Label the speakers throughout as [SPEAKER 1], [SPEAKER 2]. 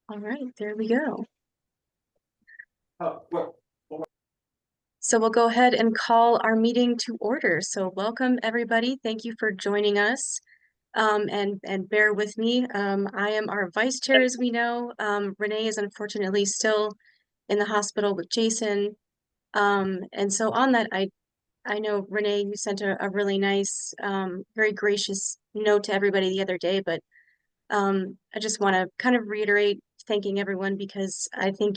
[SPEAKER 1] All right, there we go.
[SPEAKER 2] Well,
[SPEAKER 1] So we'll go ahead and call our meeting to order. So welcome, everybody. Thank you for joining us. And bear with me. I am our vice chair, as we know. Renee is unfortunately still in the hospital with Jason. And so on that, I know Renee, you sent a really nice, very gracious note to everybody the other day, but I just want to kind of reiterate thanking everyone because I think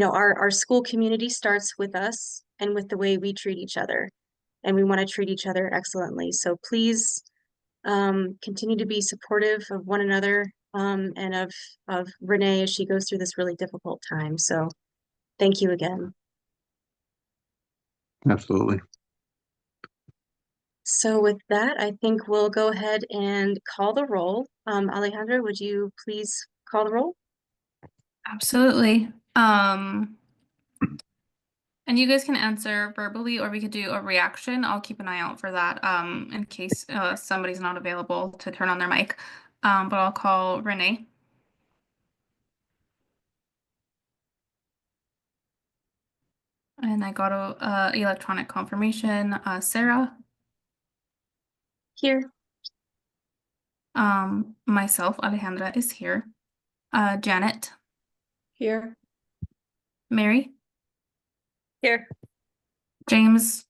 [SPEAKER 1] our school community starts with us and with the way we treat each other, and we want to treat each other excellently. So please continue to be supportive of one another, and of Renee as she goes through this really difficult time. So thank you again.
[SPEAKER 3] Absolutely.
[SPEAKER 1] So with that, I think we'll go ahead and call the roll. Alejandra, would you please call the roll?
[SPEAKER 4] Absolutely. And you guys can answer verbally, or we could do a reaction. I'll keep an eye out for that in case somebody's not available to turn on their mic. But I'll call Renee. And I got a electronic confirmation. Sarah.
[SPEAKER 1] Here.
[SPEAKER 4] Myself, Alejandra, is here. Janet.
[SPEAKER 5] Here.
[SPEAKER 4] Mary.
[SPEAKER 5] Here.
[SPEAKER 4] James.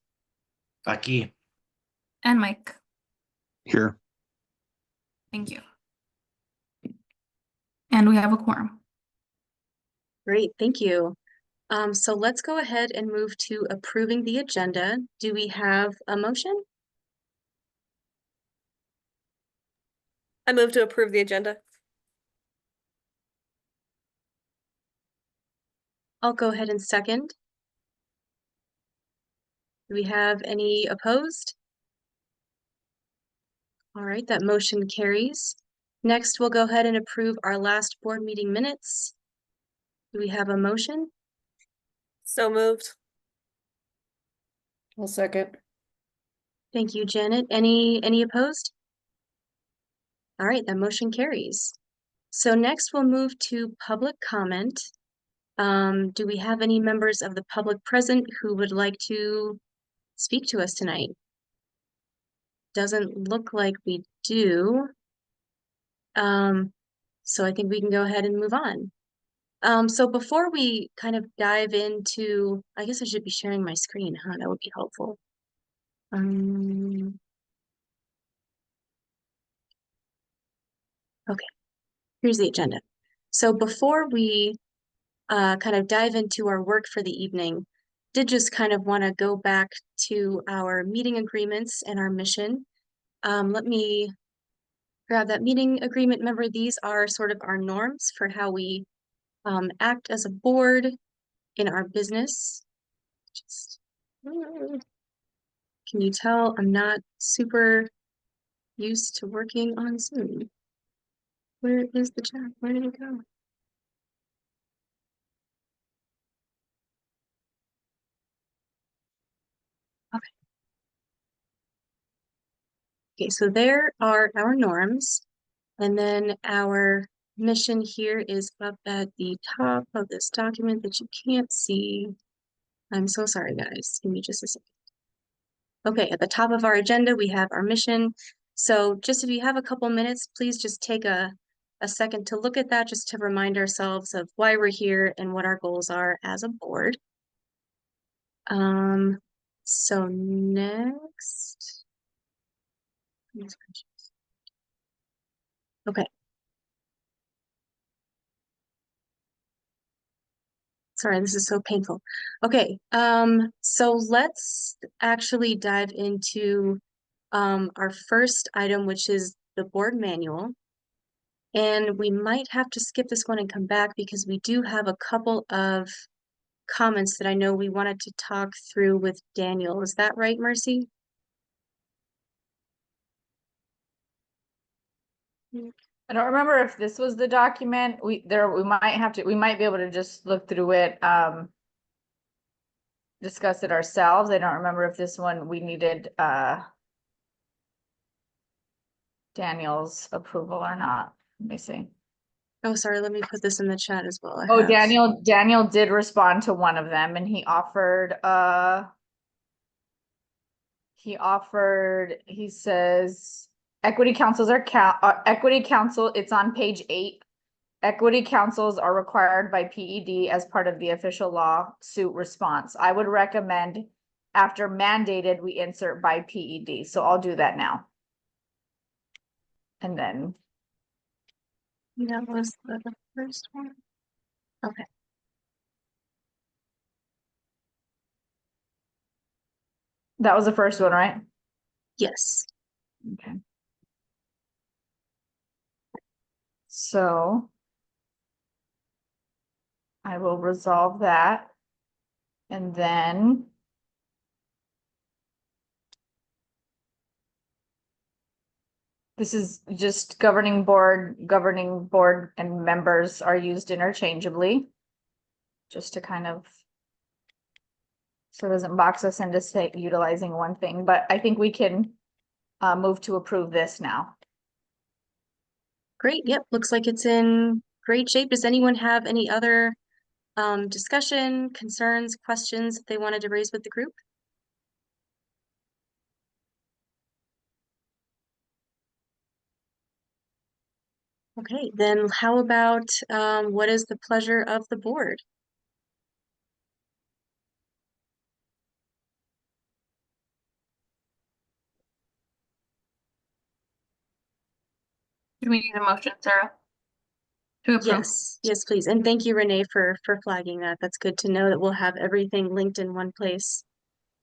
[SPEAKER 2] aquí.
[SPEAKER 4] And Mike.
[SPEAKER 3] Here.
[SPEAKER 4] Thank you. And we have a quorum.
[SPEAKER 1] Great, thank you. So let's go ahead and move to approving the agenda. Do we have a motion?
[SPEAKER 5] I move to approve the agenda.
[SPEAKER 1] I'll go ahead and second. Do we have any opposed? All right, that motion carries. Next, we'll go ahead and approve our last board meeting minutes. Do we have a motion?
[SPEAKER 5] So moved. I'll second.
[SPEAKER 1] Thank you, Janet. Any opposed? All right, that motion carries. So next we'll move to public comment. Do we have any members of the public present who would like to speak to us tonight? Doesn't look like we do. So I think we can go ahead and move on. So before we kind of dive into, I guess I should be sharing my screen, huh? That would be helpful. Okay, here's the agenda. So before we kind of dive into our work for the evening, did just kind of want to go back to our meeting agreements and our mission. Let me grab that meeting agreement. Remember, these are sort of our norms for how we act as a board in our business. Just, can you tell I'm not super used to working on Zoom? Where is the chat? Where did it go? Okay, so there are our norms, and then our mission here is up at the top of this document that you can't see. I'm so sorry, guys. Give me just a second. Okay, at the top of our agenda, we have our mission. So just if you have a couple minutes, please just take a second to look at that, just to remind ourselves of why we're here and what our goals are as a board. So next. Okay. Sorry, this is so painful. Okay, so let's actually dive into our first item, which is the board manual. And we might have to skip this one and come back because we do have a couple of comments that I know we wanted to talk through with Daniel. Is that right, Mercy?
[SPEAKER 6] I don't remember if this was the document. We might be able to just look through it, discuss it ourselves. I don't remember if this one we needed Daniel's approval or not. Let me see.
[SPEAKER 1] Oh, sorry, let me put this in the chat as well. I
[SPEAKER 6] Oh,
[SPEAKER 1] have.
[SPEAKER 6] Daniel did respond to one of them and he says, equity councils equity council, it's on page 8. Equity councils are required by PED as part of the official lawsuit response. I would recommend after mandated, we insert by PED. So I'll do that now. And then,
[SPEAKER 1] That was the first one. Okay.
[SPEAKER 6] that was the first one, right?
[SPEAKER 1] Yes.
[SPEAKER 6] Okay. So I will resolve that. And then this is just governing board and members are used interchangeably. Just to kind of, so it doesn't box us into say utilizing one thing, but I think we can move to approve this now.
[SPEAKER 1] Great. Yep. Looks like it's in great shape. Does anyone have any other discussion, concerns, questions that they wanted to raise with the group? Okay, then how about what is the pleasure of the board?
[SPEAKER 4] Do we need a motion, Sarah? To approve?
[SPEAKER 1] Yes, please. And thank you, Renee, for flagging that. That's good to know that we'll have everything linked in one place.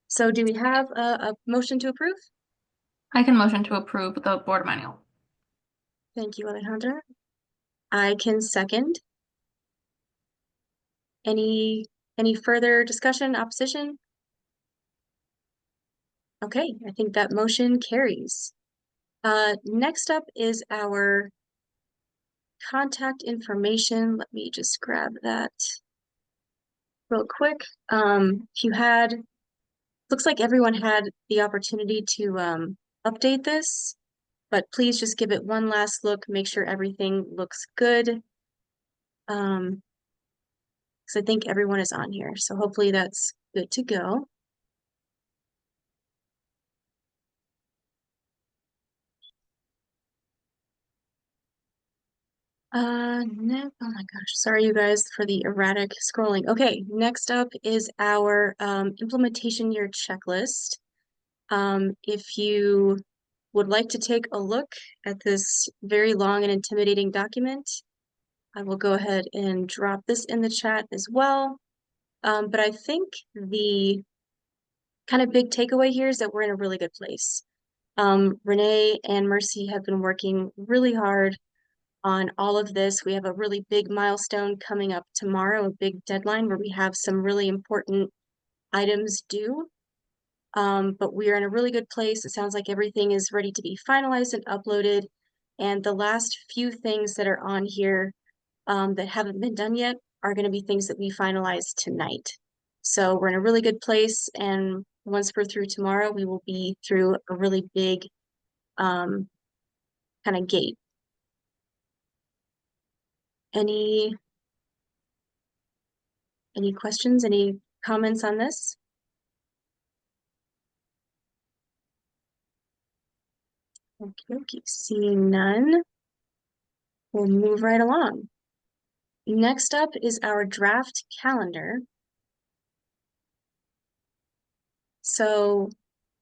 [SPEAKER 1] So do we have a motion to approve?
[SPEAKER 4] I can motion to approve the board manual.
[SPEAKER 1] Thank you, Alejandra. I can second. Any further discussion, opposition? Okay, I think that motion carries. Next up is our contact information. Let me just grab that real quick. If you had, looks like everyone had the opportunity to update this, but please just give it one last look, make sure everything looks good. Because I think everyone is on here, so hopefully that's good to go. Oh my gosh, sorry you guys for the erratic scrolling. Okay, next up is our implementation year checklist. If you would like to take a look at this very long and intimidating document, I will go ahead and drop this in the chat as well. But I think the kind of big takeaway here is that we're in a really good place. Renee and Mercy have been working really hard on all of this. We have a really big milestone coming up tomorrow, a big deadline where we have some really important items due. But we are in a really good place. It sounds like everything is ready to be finalized and uploaded. And the last few things that are on here that haven't been done yet are going to be things that we finalize tonight. So we're in a really good place. And once we're through tomorrow, we will be through a really big kind of gate. Any questions, any comments on this? Okay, seeing none, we'll move right along. Next up is our draft calendar. So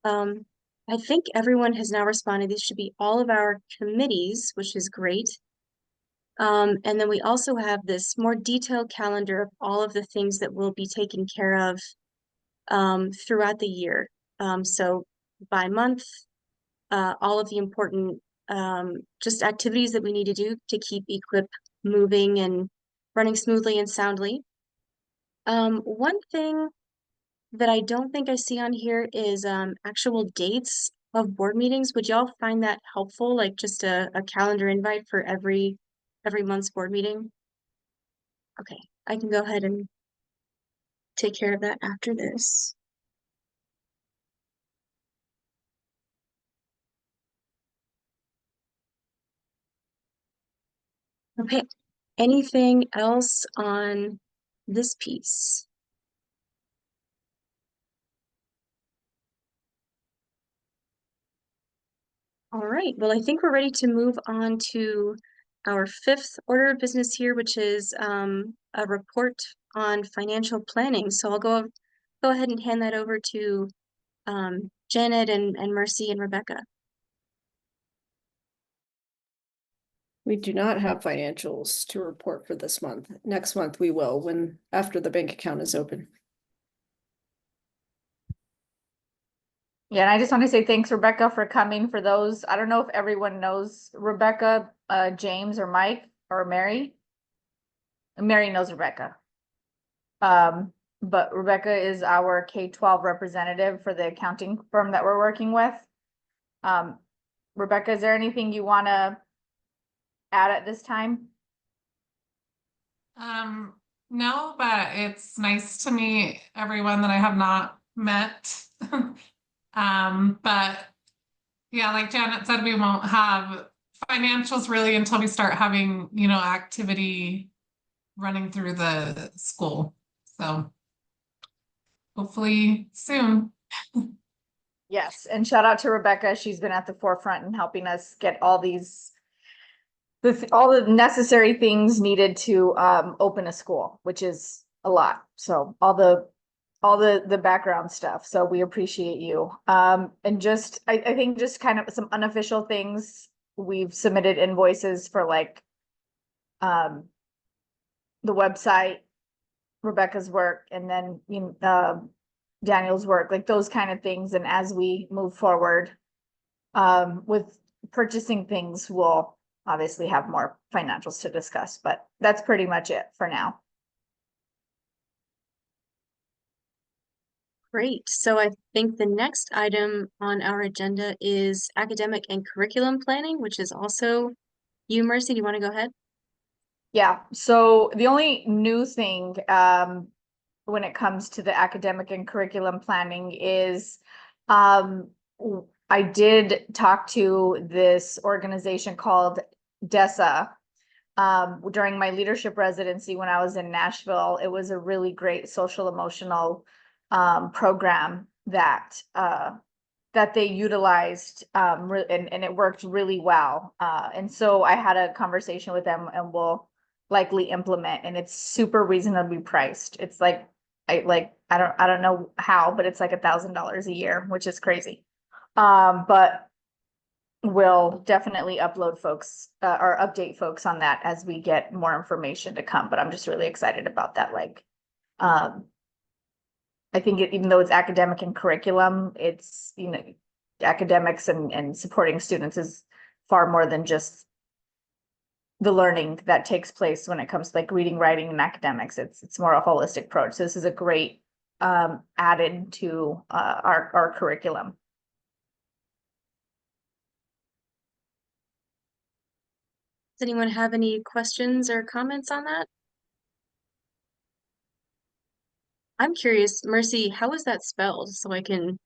[SPEAKER 1] I think everyone has now responded. These should be all of our committees, which is great. And then we also have this more detailed calendar of all of the things that we'll be taking care of throughout the year. So by month, all of the important just activities that we need to do to keep Equip moving and running smoothly and soundly. One thing that I don't think I see on here is actual dates of board meetings. Would y'all find that helpful? Like just a calendar invite for every month's board meeting? Okay, I can go ahead and take care of that after this. Okay, Anything else on this piece? All right, well, I think we're ready to move on to our fifth order of business here, which is a report on financial planning. So I'll go ahead and hand that over to Janet and Mercy and Rebecca.
[SPEAKER 2] We do not have financials to report for this month. Next month we will, when after the bank account is open.
[SPEAKER 6] Yeah, and I just want to say thanks, Rebecca, for coming. For those, I don't know if everyone knows Rebecca, James or Mike or Mary. Mary knows Rebecca. But Rebecca is our K-12 representative for the accounting firm that we're working with. Rebecca, is there anything you want to add at this time?
[SPEAKER 3] No, but it's nice to meet everyone that I have not met. But yeah, like Janet said, we won't have financials really until we start having, activity running through the school. So hopefully soon.
[SPEAKER 6] Yes, and shout out to Rebecca. She's been at the forefront in helping us get all these all the necessary things needed to open a school, which is a lot. So all the background stuff. So we appreciate you. And just I think just kind of some unofficial things. We've submitted invoices for like the website, Rebecca's work, and then Daniel's work, like those kind of things. And as we move forward with purchasing things, we'll obviously have more financials to discuss, but that's pretty much it for now.
[SPEAKER 1] Great. So I think the next item on our agenda is academic and curriculum planning, which is also you, Mercy. Do you want to go ahead?
[SPEAKER 6] Yeah, so the only new thing when it comes to the academic and curriculum planning is I did talk to this organization called DESA during my leadership residency when I was in Nashville. It was a really great social emotional program that they utilized and it worked really well. And so I had a conversation with them and we'll likely implement, and it's super reasonably priced. It's like I don't know how, but it's like $1,000 a year, which is crazy. But we'll definitely upload folks or update folks on that as we get more information to come. But I'm just really excited about that. Like, I think even though it's academic and curriculum, it's, academics and supporting students is far more than just the learning that takes place when it comes to like reading, writing, and academics. It's more a holistic approach. So this is a great added to our curriculum.
[SPEAKER 1] Does anyone have any questions or comments on that? I'm curious, Mercy, how is that spelled so I can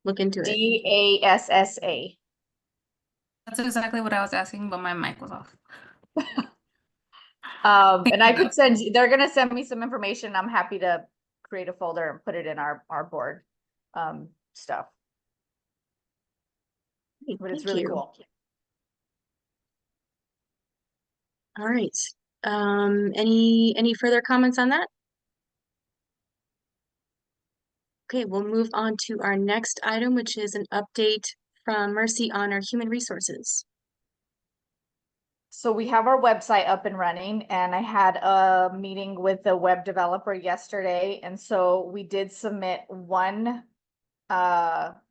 [SPEAKER 1] look into it?
[SPEAKER 6] DASSA.
[SPEAKER 4] That's exactly what I was asking, but my mic was off.
[SPEAKER 6] And I could send you, they're gonna send me some information. I'm happy to create a folder and put it in our board stuff. But it's
[SPEAKER 1] Thank
[SPEAKER 6] really
[SPEAKER 1] you.
[SPEAKER 6] cool.
[SPEAKER 1] All right. Any further comments on that? Okay, we'll move on to our next item, which is an update from Mercy on our human resources.
[SPEAKER 6] So we have our website up and running, and I had a meeting with the web developer yesterday, and so we did submit one job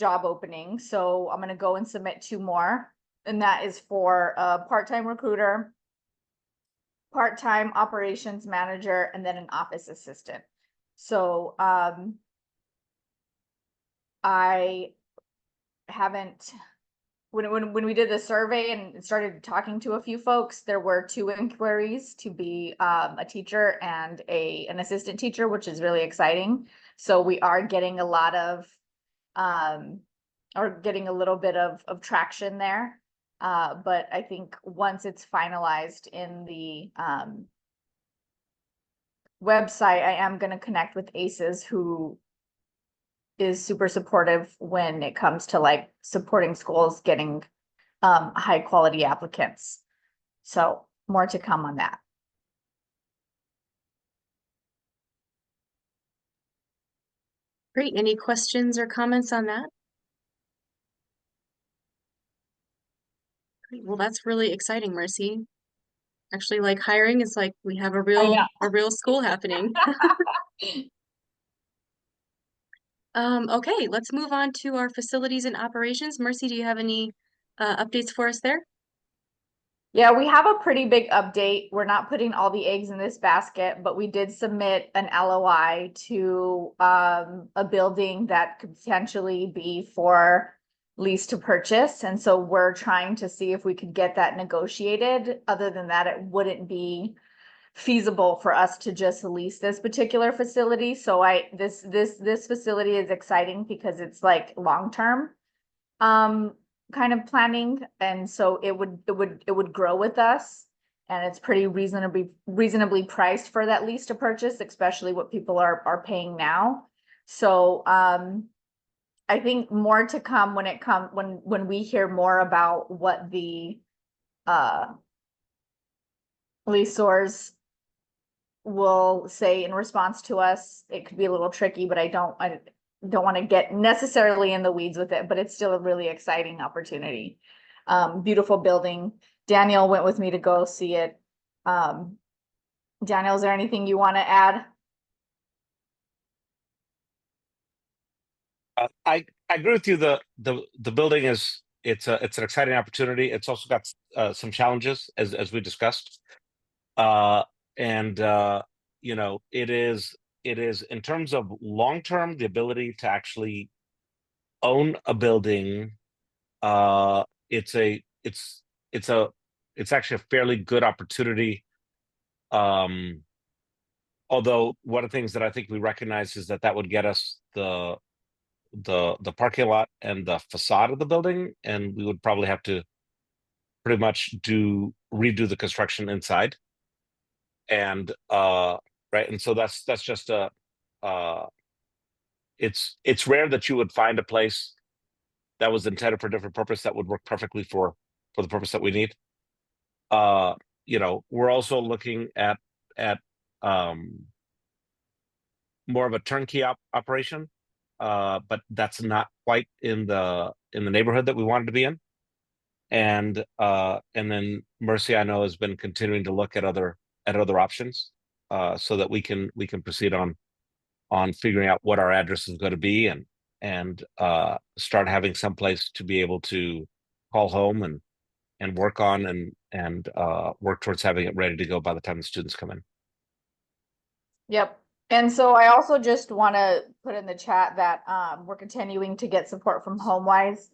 [SPEAKER 6] opening. So I'm gonna go and submit 2 more, and that is for a part-time recruiter, part-time operations manager, and then an office assistant. So I haven't when we did the survey and started talking to a few folks, there were 2 inquiries to be a teacher and an assistant teacher, which is really exciting. So we are getting a lot of or getting a little bit of traction there. But I think once it's finalized in the website, I am going to connect with ACES, who is super supportive when it comes to like supporting schools getting high quality applicants. So more to come on that.
[SPEAKER 1] Great. Any questions or comments on that? Great. Well, that's really exciting, Mercy. Actually, like hiring is like we have a real school happening. Okay, let's move on to our facilities and operations. Mercy, do you have any updates for us there?
[SPEAKER 6] Yeah, we have a pretty big update. We're not putting all the eggs in this basket, but we did submit an LOI to a building that could potentially be for lease to purchase. And so we're trying to see if we could get that negotiated. Other than that, it wouldn't be feasible for us to just lease this particular facility. So this facility is exciting because it's like long-term kind of planning, and so it would grow with us, and it's pretty reasonably priced for that lease to purchase, especially what people are paying now. So I think more to come when we hear more about what the leasors will say in response to us. It could be a little tricky, but I don't want to get necessarily in the weeds with it, but it's still a really exciting opportunity. Beautiful building. Daniel went with me to go see it. Daniel, is there anything you want to add?
[SPEAKER 7] I agree with you. The building it's an exciting opportunity. It's also got some challenges as we discussed. And it is in terms of long term, the ability to actually own a building. It's actually a fairly good opportunity. Although one of the things that I think we recognize is that would get us the parking lot and the facade of the building, and we would probably have to pretty much redo the construction inside. And right, and so that's just it's rare that you would find a place that was intended for a different purpose that would work perfectly for the purpose that we need. We're also looking at more of a turnkey operation, but that's not quite in the neighborhood that we wanted to be in. And then Mercy, I know, has been continuing to look at other options, so that we can proceed on figuring out what our address is going to be, and start having some place to be able to call home and work on, and work towards having it ready to go by the time the students come in.
[SPEAKER 6] Yep. And so I also just want to put in the chat that we're continuing to get support from HomeWise.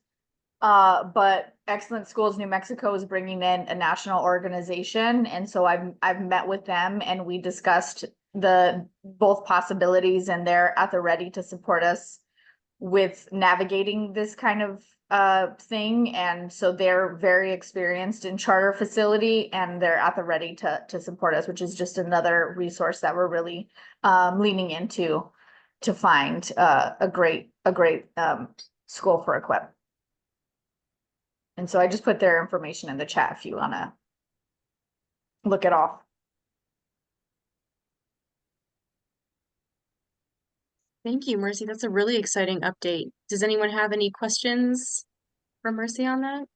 [SPEAKER 6] But Excellent Schools New Mexico is bringing in a national organization, and so I've met with them, and we discussed both possibilities, and they're at the ready to support us with navigating this kind of thing. And so they're very experienced in charter facility, and they're at the ready to support us, which is just another resource that we're really leaning into to find a great school for Equip. And so I just put their information in the chat if you want to look it off.
[SPEAKER 1] Thank you, Mercy. That's a really exciting update. Does anyone have any questions for Mercy on that?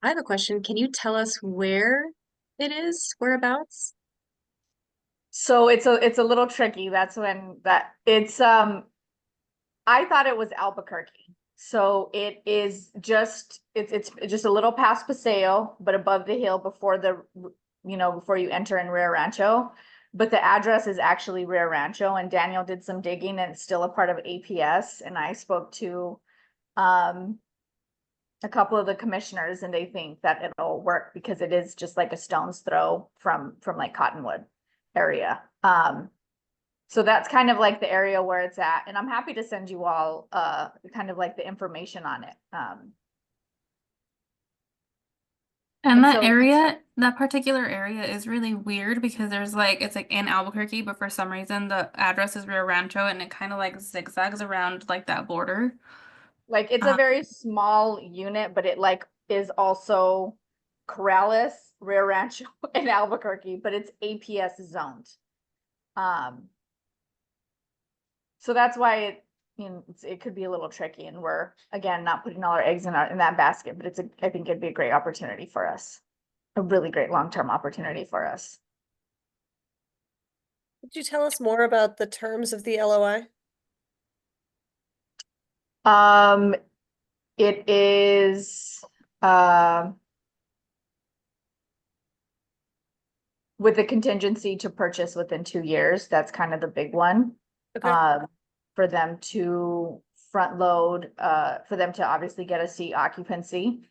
[SPEAKER 1] I have a question. Can you tell us where it is? Whereabouts?
[SPEAKER 6] So it's a little tricky. That's when it's I thought it was Albuquerque. So it is just it's just a little past Paseo, but above the hill before before you enter in Rio Rancho. But the address is actually Rio Rancho, and Daniel did some digging, and it's still a part of APS. And I spoke to a couple of the commissioners, and they think that it'll work because it is just like a stone's throw from like Cottonwood area. So that's kind of like the area where it's at, and I'm happy to send you all, kind of like the information on it.
[SPEAKER 4] And
[SPEAKER 6] And
[SPEAKER 4] that
[SPEAKER 6] so-
[SPEAKER 4] area, that particular area is really weird because there's like, it's like in Albuquerque, but for some reason the address is Rio Rancho and it kind of like zigzags around like that border.
[SPEAKER 6] Like it's a very small unit, but it like is also Corrales, Rio Rancho, and Albuquerque, but it's APS zoned. So that's why it, it could be a little tricky, and we're again not putting all our eggs in that basket, but I think it'd be a great opportunity for us. A really great long-term opportunity for us.
[SPEAKER 5] Could you tell us more about the terms of the LOI?
[SPEAKER 6] It is with the contingency to purchase within 2 years. That's kind of the big one.
[SPEAKER 5] Okay.
[SPEAKER 6] For them to front load, for them to obviously get a seat occupancy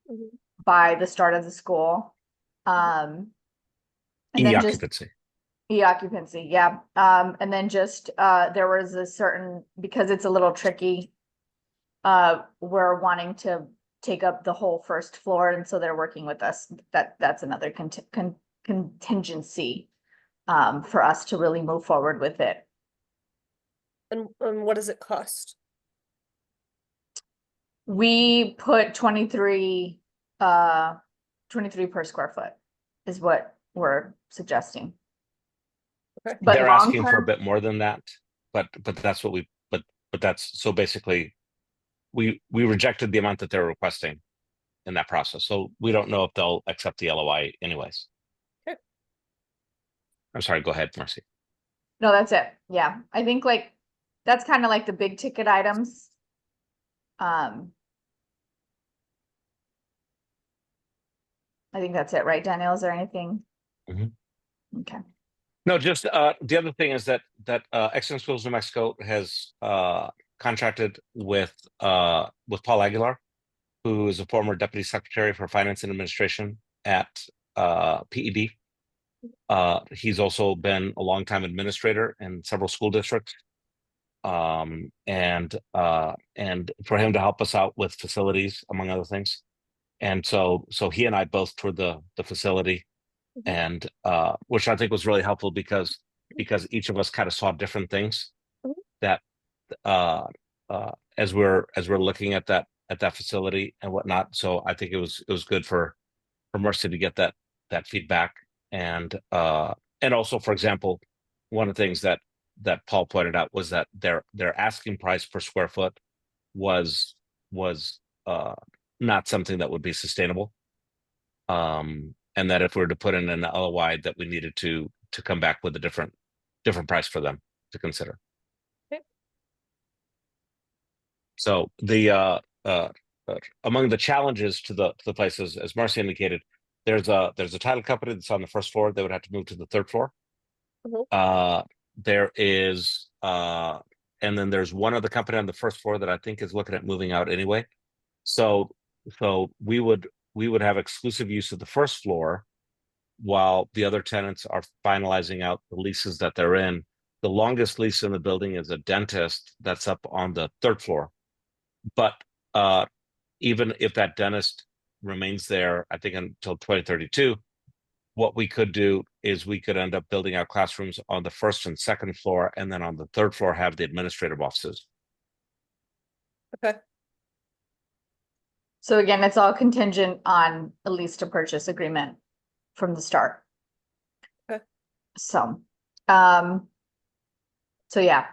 [SPEAKER 5] Mhm.
[SPEAKER 6] by the start of the school. And then just
[SPEAKER 7] E-occupancy.
[SPEAKER 6] E-occupancy, yeah. And then just, there was a certain, because it's a little tricky, we're wanting to take up the whole first floor, and so they're working with us. That's another contingency, for us to really move forward with it.
[SPEAKER 5] And what does it cost?
[SPEAKER 6] We put 23 per square foot is what we're suggesting.
[SPEAKER 5] Okay.
[SPEAKER 6] But
[SPEAKER 7] They're asking for a
[SPEAKER 6] long-term,
[SPEAKER 7] bit more than that, but that's what but that's so basically we rejected the amount that they're requesting in that process. So we don't know if they'll accept the LOI anyways.
[SPEAKER 5] Okay.
[SPEAKER 7] I'm sorry, go ahead, Marcy.
[SPEAKER 6] no, that's it. Yeah, I think like, that's kind of like the big ticket items. I think that's it, right, Daniel? Is there anything?
[SPEAKER 7] Mhm.
[SPEAKER 6] Okay.
[SPEAKER 7] No, just the other thing is that Excellent Schools New Mexico has contracted with Paul Aguilar, who is a former deputy secretary for finance and administration at PED. He's also been a longtime administrator in several school districts. And for him to help us out with facilities, among other things. And so he and I both toured the facility, and which I think was really helpful because each of us kind of saw different things
[SPEAKER 5] Mhm.
[SPEAKER 7] that as we're looking at that facility and whatnot. So I think it was good for Mercy to get that feedback, and also, for example, one of the things that Paul pointed out was that their asking price per square foot was not something that would be sustainable. And that if we were to put in an LOI, that we needed to come back with a different price for them to consider.
[SPEAKER 5] Okay.
[SPEAKER 7] So the among the challenges to the places, as Marcy indicated, there's a title company that's on the first floor. They would have to move to the third floor.
[SPEAKER 5] Mhm.
[SPEAKER 7] There is and then there's one other company on the first floor that I think is looking at moving out anyway. So we would have exclusive use of the first floor while the other tenants are finalizing out the leases that they're in. The longest lease in the building is a dentist that's up on the third floor. But even if that dentist remains there, I think until 2032, what we could do is we could end up building out classrooms on the first and second floor, and then on the third floor have the administrative offices.
[SPEAKER 5] Okay.
[SPEAKER 6] So again, it's all contingent on a lease to purchase agreement from the start.
[SPEAKER 5] Okay.
[SPEAKER 6] So, yeah.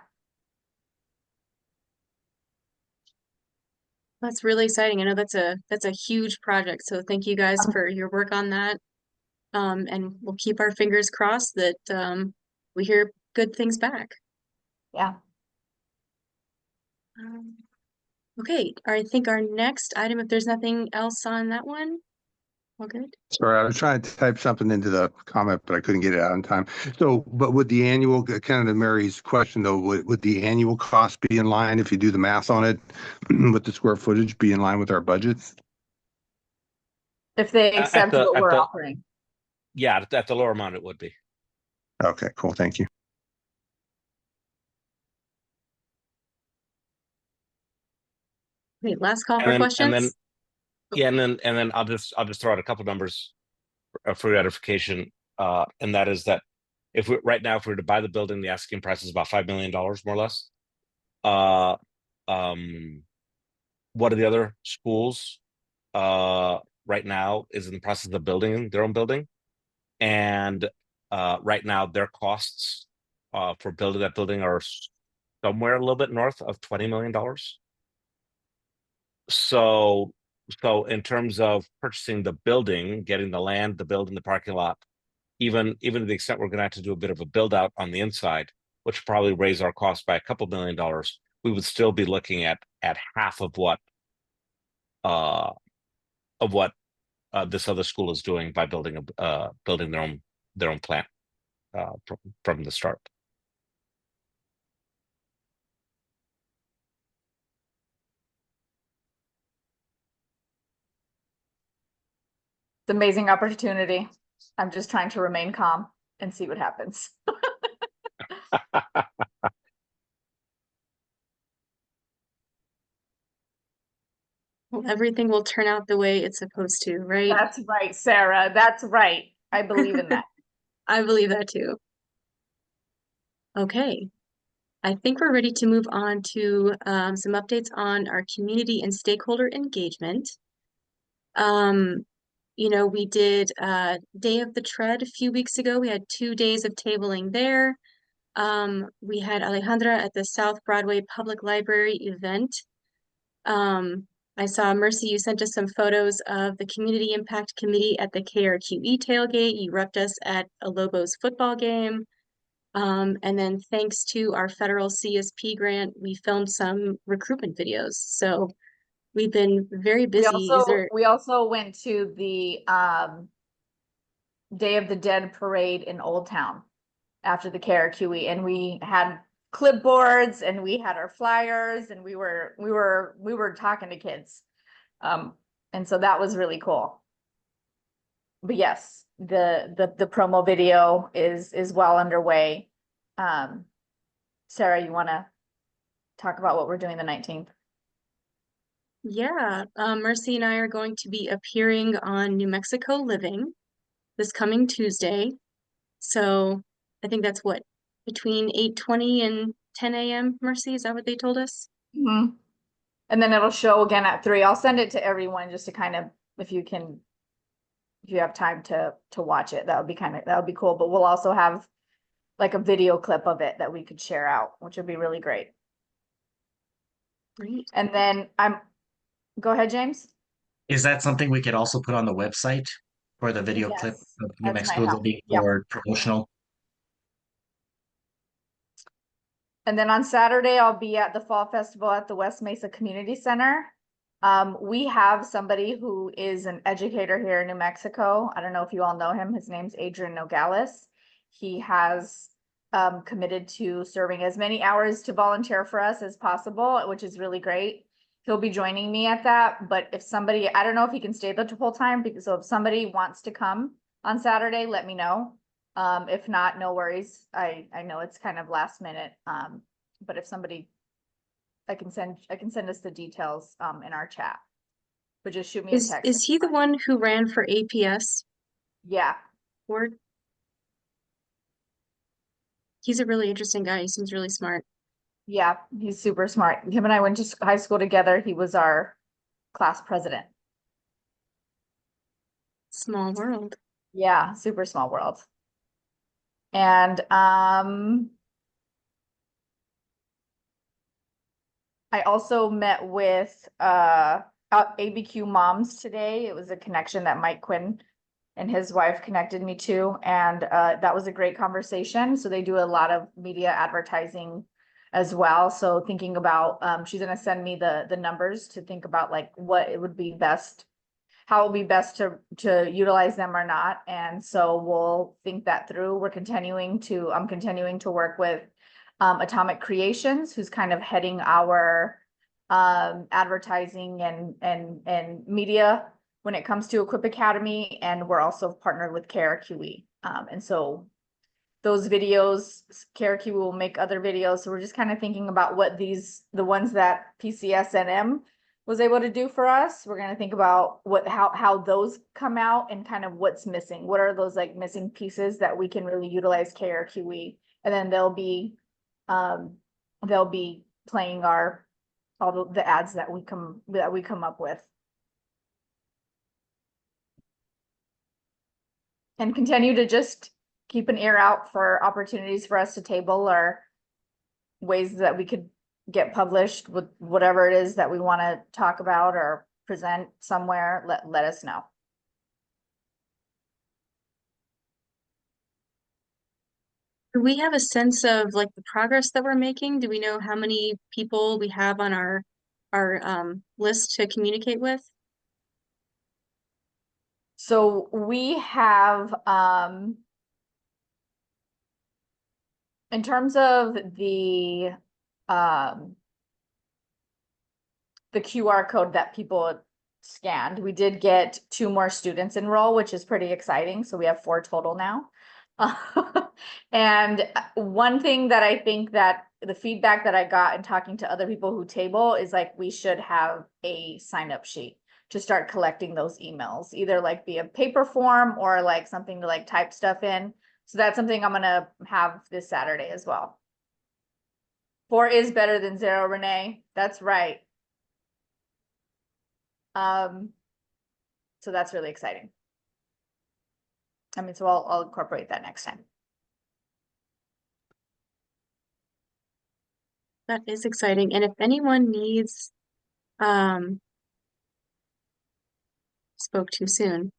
[SPEAKER 1] That's really exciting. I know that's a huge project. So thank you guys for your work on that. And we'll keep our fingers crossed that we hear good things back.
[SPEAKER 6] Yeah.
[SPEAKER 1] Okay, I think our next item, if there's nothing else on that one, all good.
[SPEAKER 8] Sorry, I was trying to type something into the comment, but I couldn't get it out in time. So, but would the annual, kind of to Mary's question though, would the annual cost be in line if you do the math on it? Would the square footage be in line with our budget?
[SPEAKER 6] If they
[SPEAKER 7] At
[SPEAKER 6] accept
[SPEAKER 7] the-
[SPEAKER 6] what
[SPEAKER 7] at
[SPEAKER 6] we're
[SPEAKER 7] the-
[SPEAKER 6] offering.
[SPEAKER 7] Yeah, at the lower amount it would be.
[SPEAKER 8] Okay, cool. Thank you.
[SPEAKER 1] Wait, last call
[SPEAKER 7] And
[SPEAKER 1] for
[SPEAKER 7] then, and then,
[SPEAKER 1] questions?
[SPEAKER 7] yeah, and then I'll just throw out a couple numbers for your edification. And that is that right now, if we were to buy the building, the asking price is about $5 million, more or less. Uh, one of the other schools, right now is in the process of building their own building. And right now, their costs for building that building are somewhere a little bit north of $20 million. So, in terms of purchasing the building, getting the land, the building, the parking lot, even to the extent we're going to have to do a bit of a build out on the inside, which probably raise our cost by a couple $1 million, we would still be looking at half uh, of what this other school is doing by building their own plant from the start.
[SPEAKER 6] It's an amazing opportunity. I'm just trying to remain calm and see what happens.
[SPEAKER 1] Well, everything will turn out the way it's supposed to, right?
[SPEAKER 6] That's right, Sarah. That's right. I believe in that.
[SPEAKER 1] I believe that too. Okay. I think we're ready to move on to some updates on our community and stakeholder engagement. We did Day of the Tread a few weeks ago. We had 2 days of tabling there. We had Alejandra at the South Broadway Public Library event. I saw, Mercy, you sent us some photos of the Community Impact Committee at the KRQE tailgate. You repped us at a Lobos football game. And then thanks to our federal CSP grant, we filmed some recruitment videos. So we've been very busy.
[SPEAKER 6] We also went to the Day of the Dead parade in Old Town after the KRQE, and we had clipboards and we had our flyers and we were talking to kids. And so that was really cool. But yes, the promo video is well underway. Sarah, you want to talk about what we're doing the 19th?
[SPEAKER 1] Yeah, Mercy and I are going to be appearing on New Mexico Living this coming Tuesday. So I think that's what, between 8:20 and 10 a.m., Mercy, is that what they told us?
[SPEAKER 6] Mm-hmm. And then it'll show again at 3. I'll send it to everyone just to kind of, if you have time to watch it, that would be cool. But we'll also have like a video clip of it that we could share out, which would be really great.
[SPEAKER 1] Great.
[SPEAKER 6] And then go ahead, James.
[SPEAKER 9] Is that something we could also put on the website for the video clip
[SPEAKER 6] Yes,
[SPEAKER 9] of New
[SPEAKER 6] that's
[SPEAKER 9] Mexico
[SPEAKER 6] my help.
[SPEAKER 9] Living
[SPEAKER 6] Yep.
[SPEAKER 9] for promotional?
[SPEAKER 6] And then on Saturday, I'll be at the Fall Festival at the West Mesa Community Center. We have somebody who is an educator here in New Mexico. I don't know if you all know him. His name's Adrian Nogales. He has committed to serving as many hours to volunteer for us as possible, which is really great. He'll be joining me at that. But if somebody, I don't know if he can stay the whole time, so if somebody wants to come on Saturday, let me know. If not, no worries. I know it's kind of last minute. But if somebody, I can send us the details in our chat. But just shoot me a text.
[SPEAKER 1] Is he the one who ran for APS
[SPEAKER 6] Yeah.
[SPEAKER 1] board? He's a really interesting guy. He seems really smart.
[SPEAKER 6] Yeah, he's super smart. Him and I went to high school together. He was our class president.
[SPEAKER 1] Small world.
[SPEAKER 6] Yeah, super small world. And I also met with ABQ moms today. It was a connection that Mike Quinn and his wife connected me to, and that was a great conversation. So they do a lot of media advertising as well. So thinking about, she's gonna send me the numbers to think about like what it would be best, how it would be best to utilize them or not. And so we'll think that through. I'm continuing to work with Atomic Creations, who's kind of heading our advertising and media when it comes to Equip Academy, and we're also partnered with KRQE. And so those videos, KRQE will make other videos. So we're just kind of thinking about what the ones that PCSNM was able to do for us. We're gonna think about how those come out and kind of what's missing. What are those like missing pieces that we can really utilize KRQE? And then they'll be playing all the ads that we come up with. And continue to just keep an ear out for opportunities for us to table or ways that we could get published with whatever it is that we want to talk about or present somewhere. Let us know.
[SPEAKER 1] Do we have a sense of like the progress that we're making? Do we know how many people we have on our list to communicate with?
[SPEAKER 6] So we have in terms of the QR code that people scanned, we did get 2 more students enroll, which is pretty exciting. So we have 4 total now. And one thing that I think that the feedback that I got in talking to other people who table is like, we should have a sign up sheet to start collecting those emails, either like via paper form or like something to like type stuff in. So that's something I'm gonna have this Saturday as well. 4 is better than 0, Renee. That's right. So that's really exciting. I mean, so I'll incorporate that next time.
[SPEAKER 1] That is exciting. And if anyone needs, spoke too soon.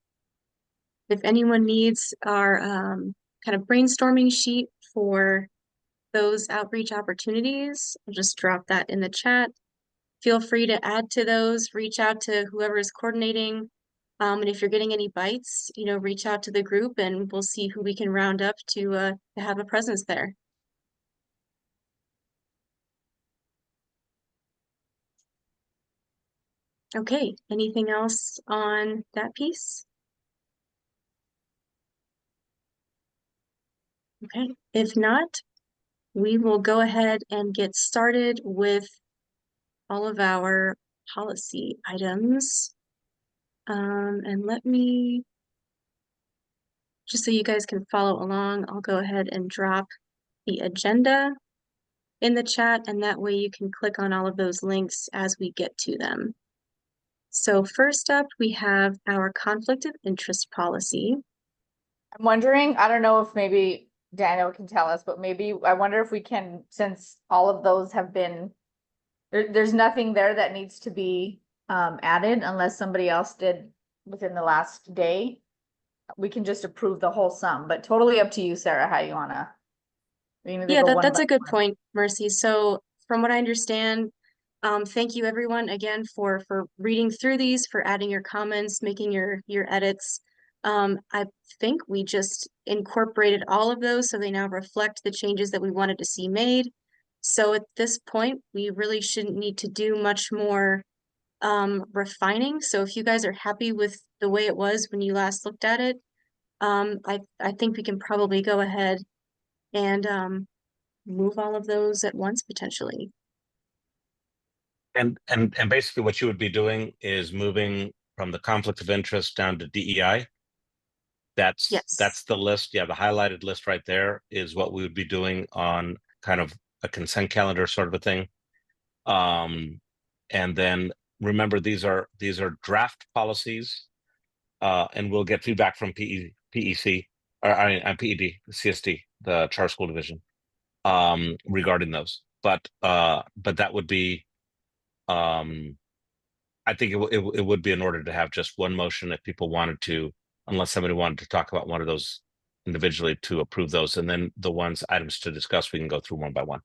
[SPEAKER 1] If anyone needs our kind of brainstorming sheet for those outreach opportunities, I'll just drop that in the chat. Feel free to add to those, reach out to whoever is coordinating. And if you're getting any bites, you know, reach out to the group and we'll see who we can round up to have a presence there. Okay, anything else on that piece? Okay, if not, we will go ahead and get started with all of our policy items. And let me, just so you guys can follow along, I'll go ahead and drop the agenda in the chat, and that way you can click on all of those links as we get to them. So first up, we have our conflict of interest policy.
[SPEAKER 6] I'm wondering, I don't know if maybe Daniel can tell us, but maybe I wonder if we can, since all of those have been, there's nothing there that needs to be added unless somebody else did within the last day. We can just approve the whole sum, but totally up to you, Sarah, how you wanna.
[SPEAKER 1] Yeah, that's a good point, Mercy. So from what I understand, thank you everyone again for reading through these, for adding your comments, making your edits. I think we just incorporated all of those so they now reflect the changes that we wanted to see made. So at this point, we really shouldn't need to do much more refining. So if you guys are happy with the way it was when you last looked at it, I think we can probably go ahead and move all of those at once potentially.
[SPEAKER 7] And basically what you would be doing is moving from the conflict of interest down to DEI.
[SPEAKER 1] Yes.
[SPEAKER 7] That's the list. Yeah, the highlighted list right there is what we would be doing on kind of a consent calendar sort of a thing. And then remember, these are draft policies, and we'll get feedback from PEC, or I mean PED, CSD, the Charter School Division, regarding those. But that would be, I think it would be in order to have just one motion if people wanted to, unless somebody wanted to talk about one of those individually, to approve those, and then the items to discuss, we can go through one by one.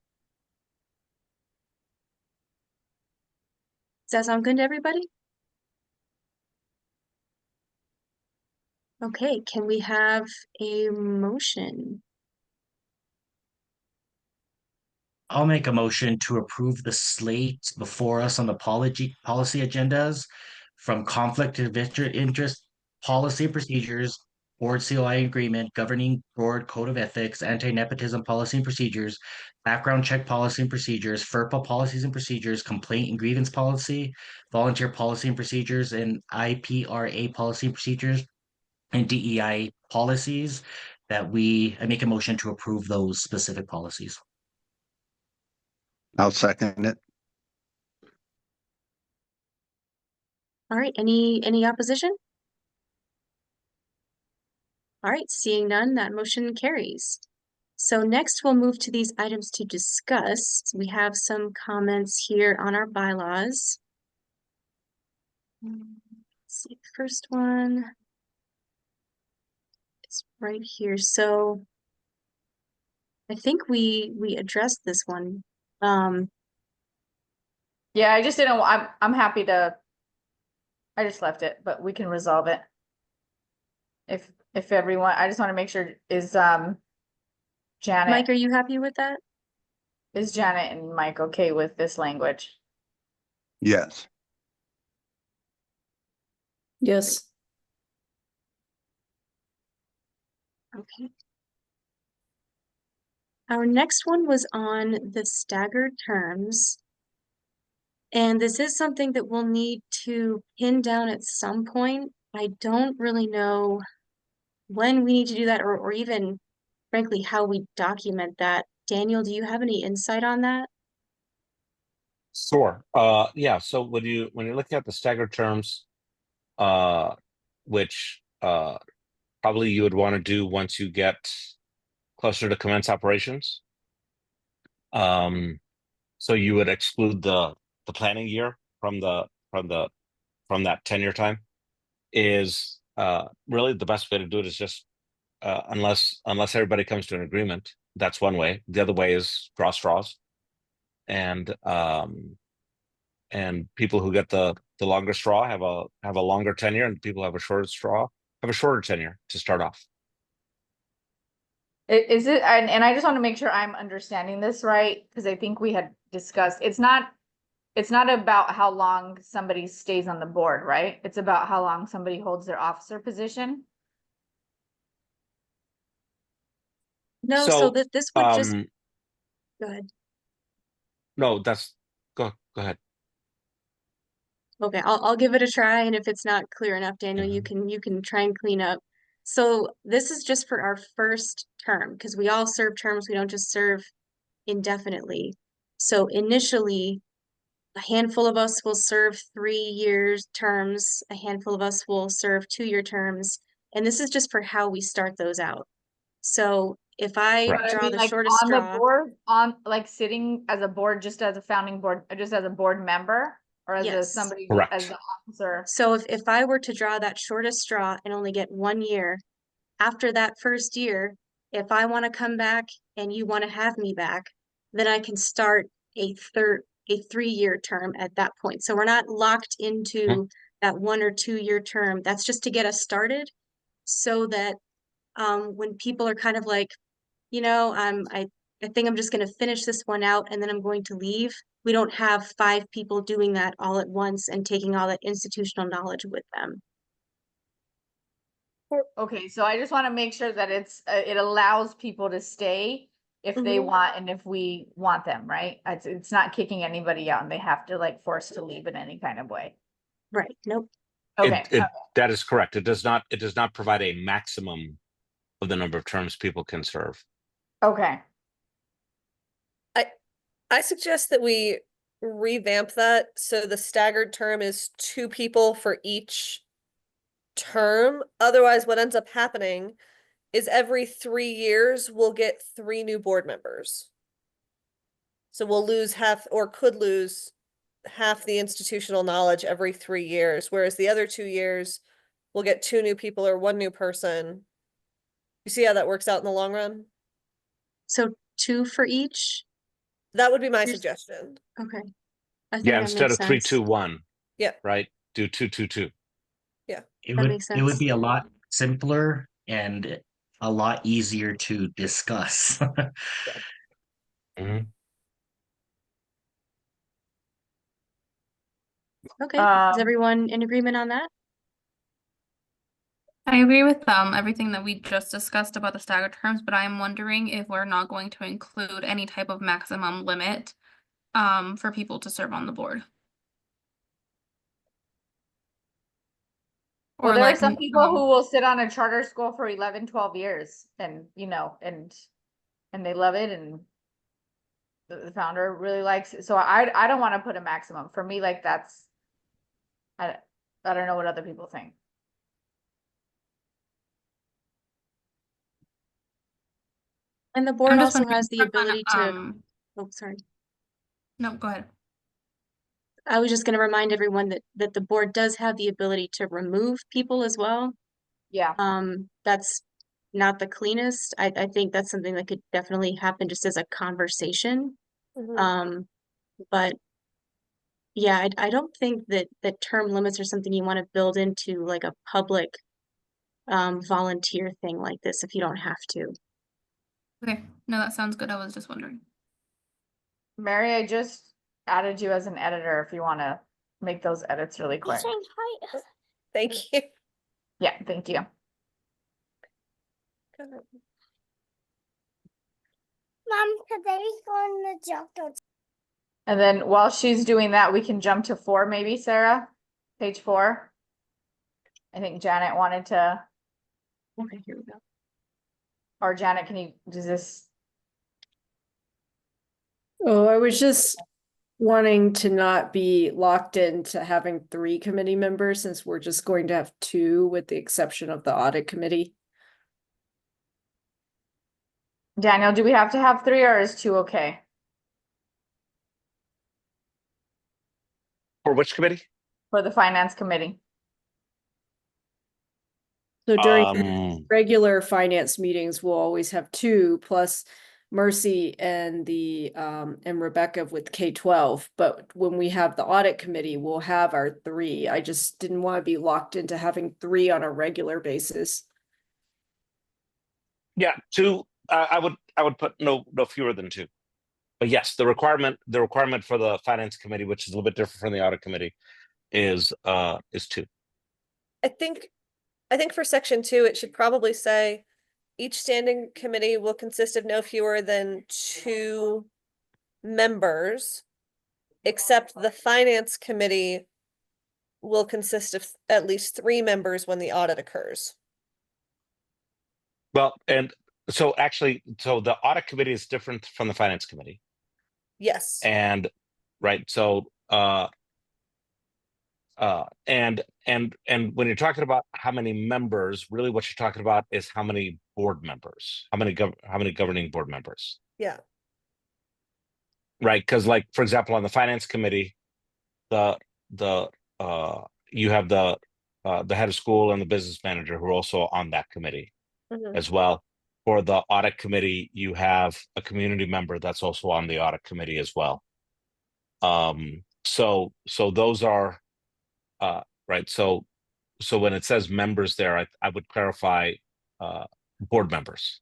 [SPEAKER 1] Does that sound good to everybody? Okay, can we have a motion?
[SPEAKER 9] I'll make a motion to approve the slate before us on the policy agendas, from conflict of interest policy procedures board COI agreement, governing board code of ethics, anti-nepotism policy and procedures, background check policy and procedures, FERPA policies and procedures, complaint and grievance policy, volunteer policy and procedures, and IPRA policy and procedures, and DEI policies that I make a motion to approve those specific policies.
[SPEAKER 8] I'll second it.
[SPEAKER 1] All right, any opposition? All right, seeing none, that motion carries. So next we'll move to these items to discuss. We have some comments here on our bylaws. Let's see, first one. It's right here. So I think we addressed this one.
[SPEAKER 6] Yeah, I just didn't, I'm happy to. I just left it, but we can resolve it. If everyone, I just want to make sure, is
[SPEAKER 1] Mike,
[SPEAKER 6] Janet,
[SPEAKER 1] are you happy with that?
[SPEAKER 6] is Janet and Mike okay with this language?
[SPEAKER 8] Yes.
[SPEAKER 2] Yes.
[SPEAKER 1] Okay. Our next one was on the staggered terms. And this is something that we'll need to pin down at some point. I don't really know when we need to do that or even frankly how we document that. Daniel, do you have any insight on that?
[SPEAKER 7] Sure. Yeah. So when you're looking at the staggered terms, which probably you would want to do once you get closer to commence operations. So you would exclude the planning year from that tenure time. Is really the best way to do it is just unless everybody comes to an agreement. That's one way. The other way is draw straws, and people who get the longer straw have a longer tenure, and people who have a shorter straw have a shorter tenure to start off.
[SPEAKER 6] Is it, and I just want to make sure I'm understanding this right, because I think we had discussed, it's not about how long somebody stays on the board, right? It's about how long somebody holds their officer position.
[SPEAKER 1] No, so
[SPEAKER 7] So
[SPEAKER 1] this would just go ahead.
[SPEAKER 7] no, that's go ahead.
[SPEAKER 1] Okay, I'll give it a try, and if it's not clear enough, Daniel, you can try and clean up. So this is just for our first term, because we all serve terms, we don't just serve indefinitely. So initially, a handful of us will serve 3 years terms, a handful of us will serve 2-year terms, and this is just for how we start those out. So if I
[SPEAKER 7] Correct.
[SPEAKER 6] But I
[SPEAKER 1] draw
[SPEAKER 6] mean,
[SPEAKER 1] the
[SPEAKER 6] like
[SPEAKER 1] shortest
[SPEAKER 6] on the
[SPEAKER 1] straw,
[SPEAKER 6] board, on like sitting as a board, just as a founding board, just as a board member, or as a
[SPEAKER 1] yes.
[SPEAKER 6] somebody
[SPEAKER 7] Correct.
[SPEAKER 6] as the officer.
[SPEAKER 1] So if I were to draw that shortest straw and only get 1 year, after that first year, if I want to come back and you want to have me back, then I can start a 3-year term at that point. So we're not locked into that 1 or 2-year term. That's just to get us started so that when people are kind of like, I think I'm just going to finish this one out and then I'm going to leave. We don't have 5 people doing that all at once and taking all that institutional knowledge with them.
[SPEAKER 6] Okay, so I just want to make sure that it allows people to stay if they want and if we want them, right? It's not kicking anybody out and they have to like force to leave in any kind of way.
[SPEAKER 1] Right. Nope.
[SPEAKER 6] Okay.
[SPEAKER 7] That is correct. It does not provide a maximum of the number of terms people can serve.
[SPEAKER 6] Okay.
[SPEAKER 5] I suggest that we revamp that so the staggered term is 2 people for each term. Otherwise, what ends up happening is every 3 years we'll get 3 new board members. So we'll lose half, or could lose half the institutional knowledge every 3 years, whereas the other 2 years we'll get 2 new people or 1 new person. You see how that works out in the long run?
[SPEAKER 1] So 2 for each?
[SPEAKER 5] That would be my suggestion.
[SPEAKER 1] Okay. I think
[SPEAKER 7] Yeah,
[SPEAKER 1] that
[SPEAKER 7] instead
[SPEAKER 1] makes
[SPEAKER 7] of 3,
[SPEAKER 1] sense.
[SPEAKER 7] 2, 1.
[SPEAKER 5] Yeah.
[SPEAKER 7] Right. Do 2, 2, 2.
[SPEAKER 5] Yeah.
[SPEAKER 1] That makes
[SPEAKER 9] It would
[SPEAKER 1] sense.
[SPEAKER 9] be a lot simpler and a lot easier to discuss.
[SPEAKER 1] Okay. Is everyone in agreement on that?
[SPEAKER 4] I agree with everything that we just discussed about the staggered terms, but I'm wondering if we're not going to include any type of maximum limit for people to serve on the board.
[SPEAKER 6] Well,
[SPEAKER 4] Or
[SPEAKER 6] there are
[SPEAKER 4] like
[SPEAKER 6] some people who will sit on a charter school for 11, 12 years and, you know, and they love it and the founder really likes it. So I don't want to put a maximum. For me, like that's, I don't know what other people think.
[SPEAKER 1] And the
[SPEAKER 4] I'm
[SPEAKER 1] board
[SPEAKER 4] just
[SPEAKER 1] also
[SPEAKER 4] wondering
[SPEAKER 1] has
[SPEAKER 4] if
[SPEAKER 1] the
[SPEAKER 4] we're gonna,
[SPEAKER 1] ability to, oh, sorry.
[SPEAKER 4] no, go ahead.
[SPEAKER 1] I was just going to remind everyone that the board does have the ability to remove people as well.
[SPEAKER 6] Yeah.
[SPEAKER 1] That's not the cleanest. I think that's something that could definitely happen just as a conversation.
[SPEAKER 5] Mhm.
[SPEAKER 1] But yeah, I don't think that term limits are something you want to build into like a public volunteer thing like this if you don't have to.
[SPEAKER 4] Okay, no, that sounds good. I was just wondering.
[SPEAKER 6] Mary, I just added you as an editor if you want to make those edits really quick.
[SPEAKER 5] Thank you.
[SPEAKER 6] Yeah, thank you.
[SPEAKER 10] Mom, today's going to doctor.
[SPEAKER 6] And then while she's doing that, we can jump to 4 maybe, Sarah, page 4. I think Janet wanted to,
[SPEAKER 1] Okay, here we go.
[SPEAKER 6] or Janet, can you, does this,
[SPEAKER 2] Oh, I was just wanting to not be locked into having 3 committee members since we're just going to have 2 with the exception of the audit committee.
[SPEAKER 6] Daniel, do we have to have 3 or is 2 okay?
[SPEAKER 7] For which committee?
[SPEAKER 6] For the finance committee?
[SPEAKER 2] So during
[SPEAKER 7] Um,
[SPEAKER 2] regular finance meetings, we'll always have 2 plus Mercy and the and Rebecca with K-12. But when we have the audit committee, we'll have our 3. I just didn't want to be locked into having 3 on a regular basis.
[SPEAKER 7] yeah, 2. I would put no fewer than 2. But yes, the requirement for the finance committee, which is a little bit different from the audit committee, is 2.
[SPEAKER 5] I think for section 2, it should probably say each standing committee will consist of no fewer than 2 members, except the finance committee will consist of at least 3 members when the audit occurs.
[SPEAKER 7] Well, and so actually, so the audit committee is different from the finance committee,
[SPEAKER 5] Yes.
[SPEAKER 7] and right. So and when you're talking about how many members, really what you're talking about is how many board members, how many governing board members,
[SPEAKER 5] Yeah.
[SPEAKER 7] right? Because like, for example, on the finance committee, the you have the head of school and the business manager who are also on that committee
[SPEAKER 5] Mhm.
[SPEAKER 7] as well. For the audit committee, you have a community member that's also on the audit committee as well. So those are right. So when it says members there, I would clarify board members.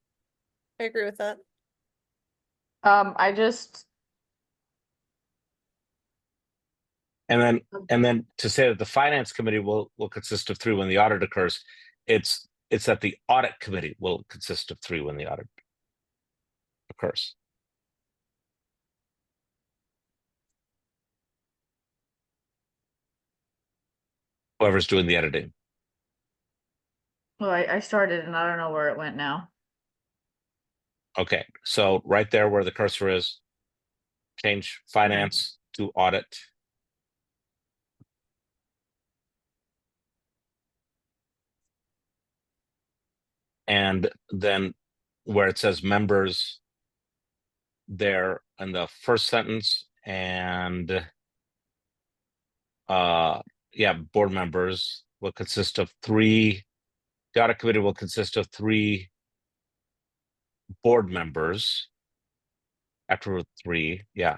[SPEAKER 5] I agree with that.
[SPEAKER 6] I just,
[SPEAKER 7] And then to say that the finance committee will consist of 3 when the audit occurs, it's that the audit committee will consist of 3 when the audit occurs. Whoever's doing the editing.
[SPEAKER 6] well, I started and I don't know where it went now.
[SPEAKER 7] Okay, so right there where the cursor is, change finance to audit. And then where it says members there in the first sentence, and yeah, board members will consist of 3. The audit committee will consist of 3 board members. After 3, yeah.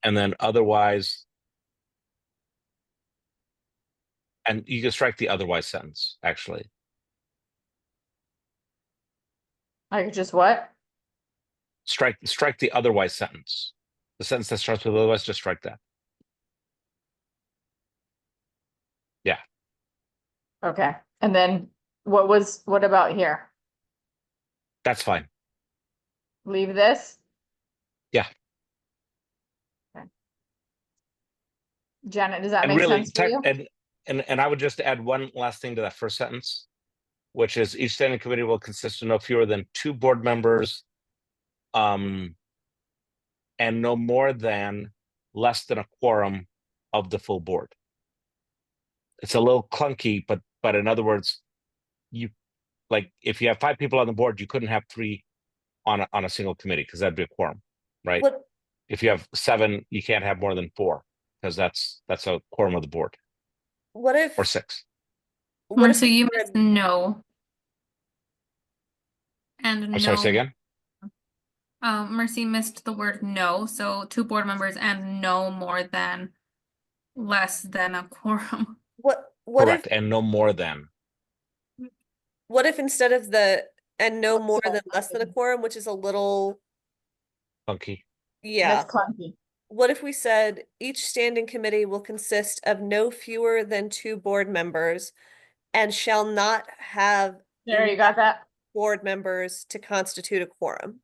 [SPEAKER 7] And then otherwise, and you can strike the otherwise sentence, actually.
[SPEAKER 6] I could just what?
[SPEAKER 7] Strike the otherwise sentence. The sentence that starts with otherwise, just strike that. Yeah.
[SPEAKER 6] Okay, and then what about here?
[SPEAKER 7] That's fine.
[SPEAKER 6] Leave this?
[SPEAKER 7] Yeah.
[SPEAKER 6] Okay. Janet, does that
[SPEAKER 7] And
[SPEAKER 6] make
[SPEAKER 7] really,
[SPEAKER 6] sense for you?
[SPEAKER 7] and I would just add one last thing to that first sentence, which is each standing committee will consist of no fewer than 2 board members, and no more than less than a quorum of the full board. It's a little clunky, but in other words, you like if you have 5 people on the board, you couldn't have 3 on a single committee because that'd be a quorum, right?
[SPEAKER 5] What
[SPEAKER 7] If you have 7, you can't have more than 4 because that's a quorum of the board,
[SPEAKER 5] what if
[SPEAKER 7] or 6.
[SPEAKER 5] what if
[SPEAKER 4] So you
[SPEAKER 5] we
[SPEAKER 4] missed
[SPEAKER 5] said-
[SPEAKER 4] no. And
[SPEAKER 7] I'm sorry, say
[SPEAKER 4] no,
[SPEAKER 7] again.
[SPEAKER 4] Mercy missed the word no, so 2 board members and no more than less than a quorum.
[SPEAKER 5] what if
[SPEAKER 7] Correct, and no more than.
[SPEAKER 5] instead of the and no more
[SPEAKER 6] So
[SPEAKER 5] than less than a quorum, which is a little
[SPEAKER 7] Funky.
[SPEAKER 5] yeah.
[SPEAKER 6] That's clunky.
[SPEAKER 5] What if we said each standing committee will consist of no fewer than 2 board members and shall not have
[SPEAKER 6] There, you got that?
[SPEAKER 5] board members to constitute a quorum?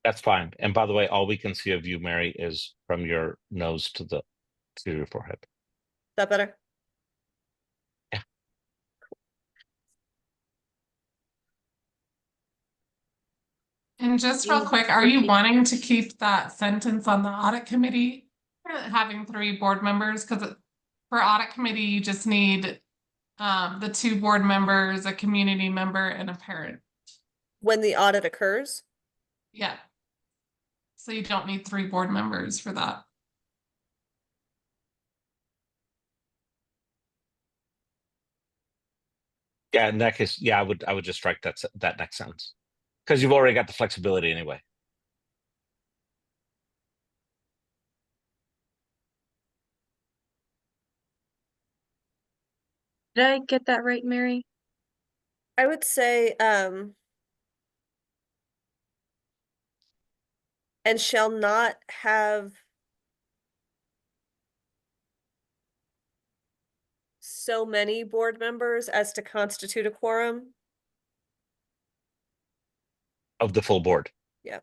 [SPEAKER 7] That's fine. And by the way, all we can see of you, Mary, is from your nose to your forehead.
[SPEAKER 5] Is that better?
[SPEAKER 7] Yeah.
[SPEAKER 3] And just real quick, are you wanting to keep that sentence on the audit committee? Having 3 board members, because for audit committee, you just need the 2 board members, a community member, and a parent.
[SPEAKER 5] When the audit occurs?
[SPEAKER 3] Yeah. So you don't need 3 board members for that.
[SPEAKER 7] Yeah, in that case, yeah, I would just strike that next sentence. Because you've already got the flexibility anyway.
[SPEAKER 1] Did I get that right, Mary?
[SPEAKER 5] I would say and shall not have so many board members as to constitute a quorum.
[SPEAKER 7] Of the full board.
[SPEAKER 5] Yeah.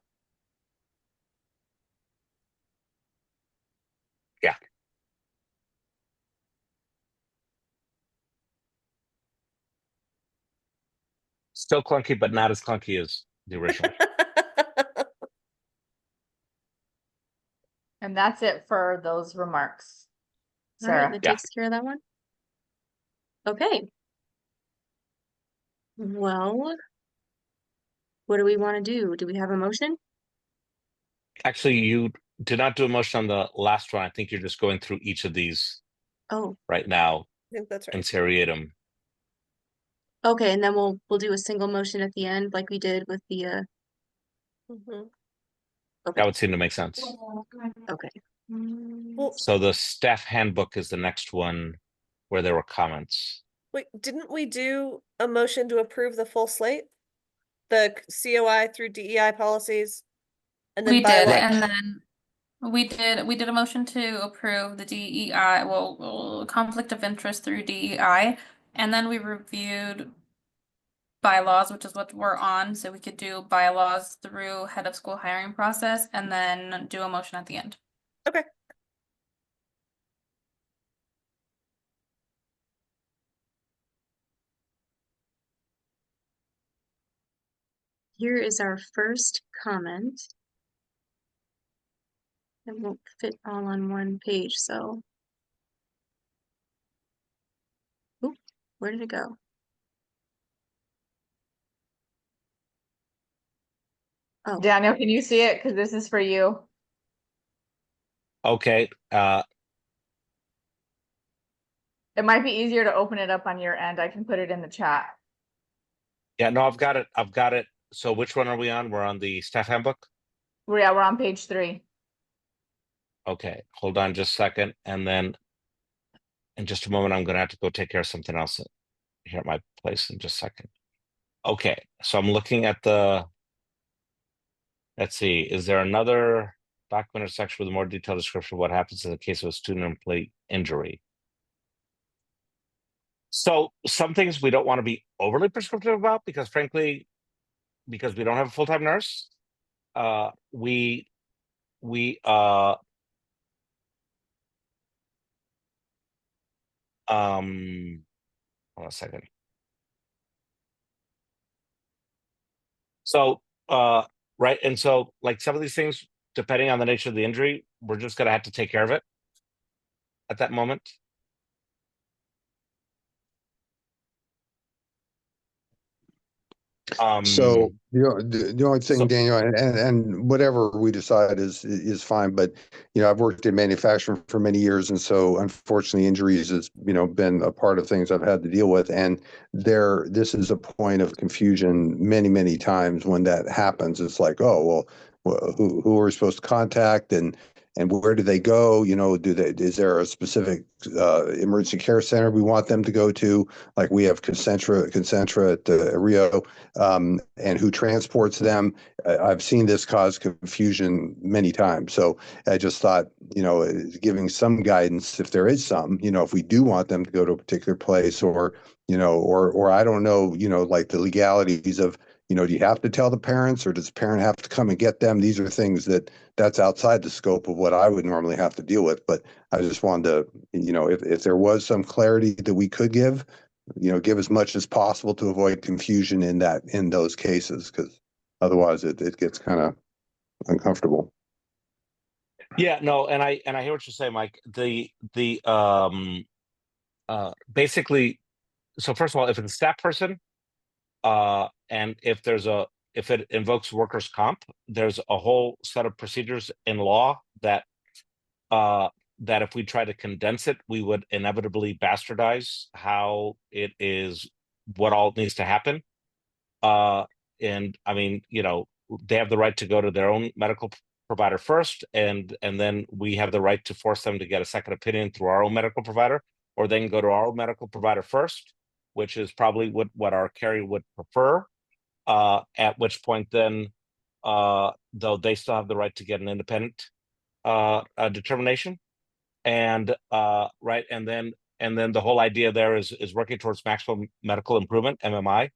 [SPEAKER 7] Yeah. Still clunky, but not as clunky as the original.
[SPEAKER 6] And that's it for those remarks.
[SPEAKER 1] All right,
[SPEAKER 6] Sarah,
[SPEAKER 1] that
[SPEAKER 7] Yeah.
[SPEAKER 1] takes care of that one. Okay. Well, what do we want to do? Do we have a motion?
[SPEAKER 7] Actually, you did not do a motion on the last one. I think you're just going through each of these
[SPEAKER 1] Oh,
[SPEAKER 7] right now
[SPEAKER 5] I think that's
[SPEAKER 7] in
[SPEAKER 5] right.
[SPEAKER 7] seriatim.
[SPEAKER 1] okay, and then we'll do a single motion at the end like we did with the
[SPEAKER 5] Mhm.
[SPEAKER 1] okay.
[SPEAKER 7] That would seem to make sense.
[SPEAKER 1] Okay.
[SPEAKER 5] Well,
[SPEAKER 7] So the staff handbook is the next one where there were comments.
[SPEAKER 5] wait, didn't we do a motion to approve the full slate? The COI through DEI policies? And then
[SPEAKER 4] We did,
[SPEAKER 7] Right.
[SPEAKER 4] and then we did a motion to approve the DEI, conflict of interest through DEI, and then we reviewed bylaws, which is what we're on, so we could do bylaws through head of school hiring process and then do a motion at the end.
[SPEAKER 5] Okay.
[SPEAKER 1] Here is our first comment. It won't fit all on one page, so. Oop, where did it go? Oh,
[SPEAKER 6] Daniel, can you see it? Because this is for you.
[SPEAKER 7] Okay.
[SPEAKER 6] It might be easier to open it up on your end. I can put it in the chat.
[SPEAKER 7] Yeah, no, I've got it. So which one are we on? We're on the staff handbook?
[SPEAKER 6] Yeah, we're on page 3.
[SPEAKER 7] Okay, hold on just a second. And then in just a moment, I'm gonna have to go take care of something else here at my place in just a second. Okay, so I'm looking at let's see, is there another document or section with a more detailed description of what happens in the case of a student employee injury? So some things we don't want to be overly prescriptive about because frankly, because we don't have a full-time nurse, we hold on a second. So right, and so like some of these things, depending on the nature of the injury, we're just gonna have to take care of it at that moment.
[SPEAKER 8] So the only thing,
[SPEAKER 7] so-
[SPEAKER 8] Daniel, and whatever we decide is fine. But I've worked in manufacturing for many years, and so unfortunately, injuries has been a part of things I've had to deal with. And this is a point of confusion many times when that happens. It's like, oh well, who are we supposed to contact, and where do they go? Is there a specific emergency care center we want them to go to? Like we have Concentra at Rio. And who transports them. I've seen this cause confusion many times. So I just thought, giving some guidance, if there is some, if we do want them to go to a particular place or I don't know, like the legalities of, do you have to tell the parents or does the parent have to come and get them? These are things that's outside the scope of what I would normally have to deal with. But I just wanted to, if there was some clarity that we could give as much as possible to avoid confusion in those cases, because otherwise it gets kind of uncomfortable.
[SPEAKER 7] Yeah, no, and I hear what you're saying, Mike. The basically, so first of all, if it's a staff person, and if it invokes workers' comp, there's a whole set of procedures in law that if we try to condense it, we would inevitably bastardize how it is, what all needs to happen. And I mean, they have the right to go to their own medical provider first, and then we have the right to force them to get a second opinion through our own medical provider, or they can go to our own medical provider first, which is probably what our carrier would prefer. At which point then, though they still have the right to get an independent determination. And right, and then the whole idea there is working towards maximum medical improvement, MMI.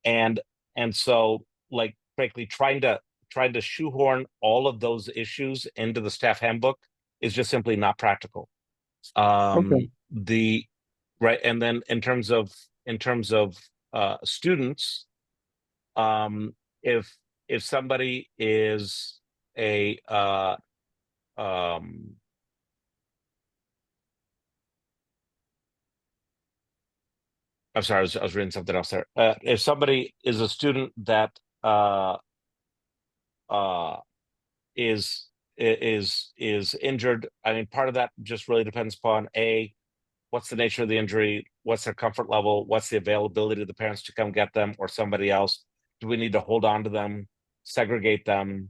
[SPEAKER 7] And so, like, frankly, trying to shoehorn all of those issues into the staff handbook is just simply not practical.
[SPEAKER 8] Okay.
[SPEAKER 7] The right, and then in terms of students, if somebody is a I'm sorry, I was reading something else there. If somebody is a student that is injured, I mean, part of that just really depends upon what's the nature of the injury, what's their comfort level, what's the availability of the parents to come get them or somebody else. Do we need to hold on to them, segregate them,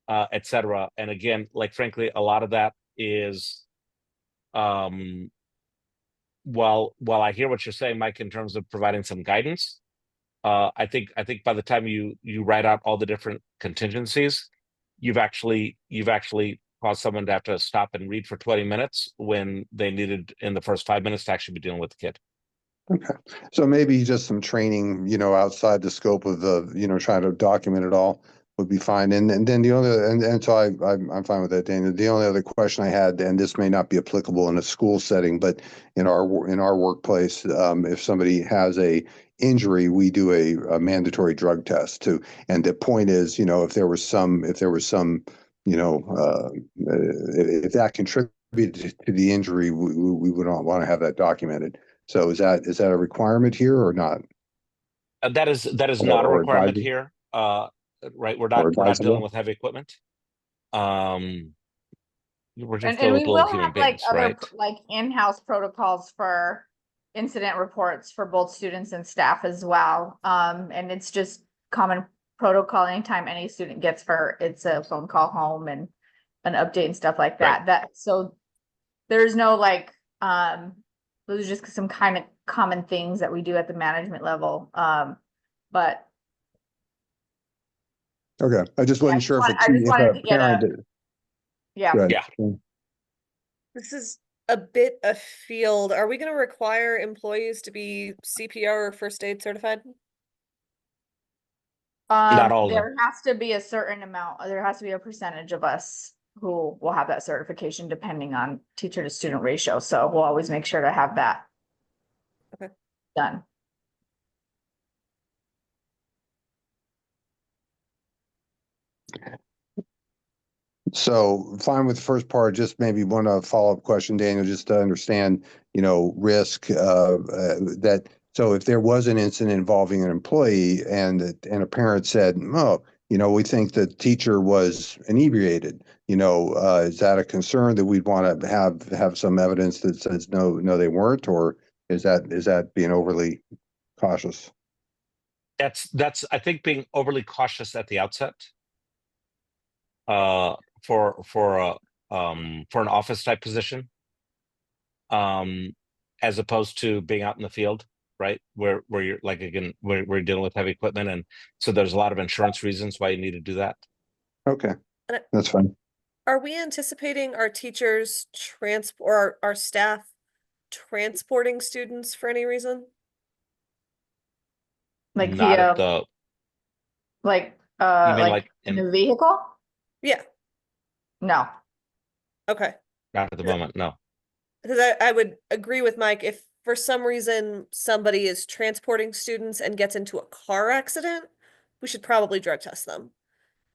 [SPEAKER 7] etc. And again, like frankly, a lot of that is while I hear what you're saying, Mike, in terms of providing some guidance, I think by the time you write out all the different contingencies, you've actually caused someone to have to stop and read for 20 minutes when they needed in the first 5 minutes to actually be dealing with the kid.
[SPEAKER 8] Okay. So maybe just some training, outside the scope of the, trying to document it all would be fine. And then the other, and so I'm fine with that, Dana. The only other question I had, and this may not be applicable in a school setting, but in our workplace, if somebody has a injury, we do a mandatory drug test too. And the point is, if there was some, if that contributed to the injury, we would not want to have that documented. So is that a requirement here or not?
[SPEAKER 7] That is not a requirement here. Right, we're not dealing with heavy equipment. We're just dealing with
[SPEAKER 6] we
[SPEAKER 7] little
[SPEAKER 6] will
[SPEAKER 7] human
[SPEAKER 6] have like
[SPEAKER 7] beings,
[SPEAKER 6] other
[SPEAKER 7] right?
[SPEAKER 6] like in-house protocols for incident reports for both students and staff as well. And it's just common protocol anytime any student gets hurt, it's a phone call home and an update and stuff like that.
[SPEAKER 7] Right.
[SPEAKER 6] So there's no like those are just some kind of common things that we do at the management level. But
[SPEAKER 8] okay, I just wasn't sure if
[SPEAKER 6] I just wanted to get
[SPEAKER 8] parent
[SPEAKER 6] yeah.
[SPEAKER 8] Good.
[SPEAKER 7] Yeah.
[SPEAKER 1] This is
[SPEAKER 5] a bit afield. Are we going to require employees to be CPR or first aid certified?
[SPEAKER 7] Not all of them.
[SPEAKER 6] There has to be a certain amount, there has to be a percentage of us who will have that certification depending on teacher to student ratio. So we'll always make sure to have that
[SPEAKER 5] Okay.
[SPEAKER 6] done.
[SPEAKER 8] So fine with the first part, just maybe one follow-up question, Daniel, just to understand, risk that, so if there was an incident involving an employee and a parent said, oh, we think the teacher was inebriated, is that a concern that we'd want to have some evidence that says, no, they weren't, or is that being overly cautious?
[SPEAKER 7] That's I think being overly cautious at the outset. For an office type position, as opposed to being out in the field, right? Where you're like, again, we're dealing with heavy equipment, and so there's a lot of insurance reasons why you need to do that.
[SPEAKER 8] Okay,
[SPEAKER 5] And
[SPEAKER 8] that's fine.
[SPEAKER 5] Are we anticipating our teachers or our staff transporting students for any reason?
[SPEAKER 6] Like
[SPEAKER 7] Not
[SPEAKER 6] via,
[SPEAKER 7] at the,
[SPEAKER 6] like,
[SPEAKER 7] you mean
[SPEAKER 6] like in a vehicle?
[SPEAKER 5] Yeah,
[SPEAKER 6] No.
[SPEAKER 5] okay.
[SPEAKER 7] not at the moment, no.
[SPEAKER 5] Because I would agree with Mike, if for some reason somebody is transporting students and gets into a car accident, we should probably drug test them.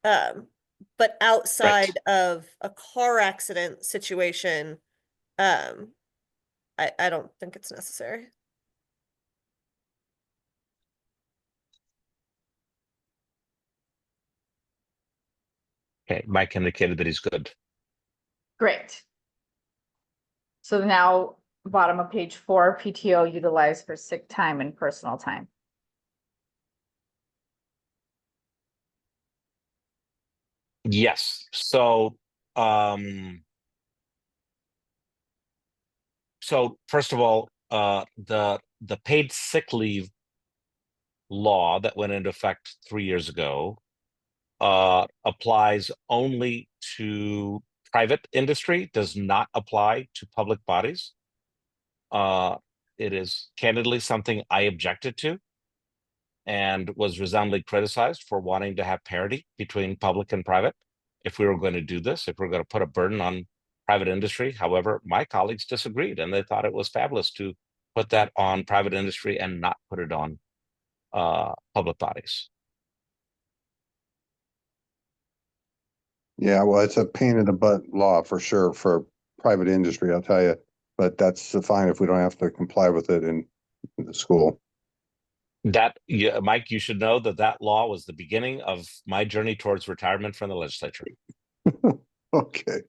[SPEAKER 5] But outside of a car accident situation, I don't think it's necessary.
[SPEAKER 7] Okay, Mike indicated that he's good.
[SPEAKER 6] Great. So now, bottom of page 4, PTO utilized for sick time and personal time.
[SPEAKER 7] Yes. So first of all, the paid sick leave law that went into effect 3 years ago applies only to private industry, does not apply to public bodies. It is candidly something I objected to and was resoundingly criticized for wanting to have parity between public and private. If we were going to do this, if we we're going to put a burden on private industry. However, my colleagues disagreed and they thought it was fabulous to put that on private industry and not put it on public bodies.
[SPEAKER 8] Yeah, well, it's a pain in the butt law for sure for private industry, I'll tell you. But that's fine if we don't have to comply with it in the school.
[SPEAKER 7] Mike, you should know that law was the beginning of my journey towards retirement from the legislature.
[SPEAKER 8] Okay.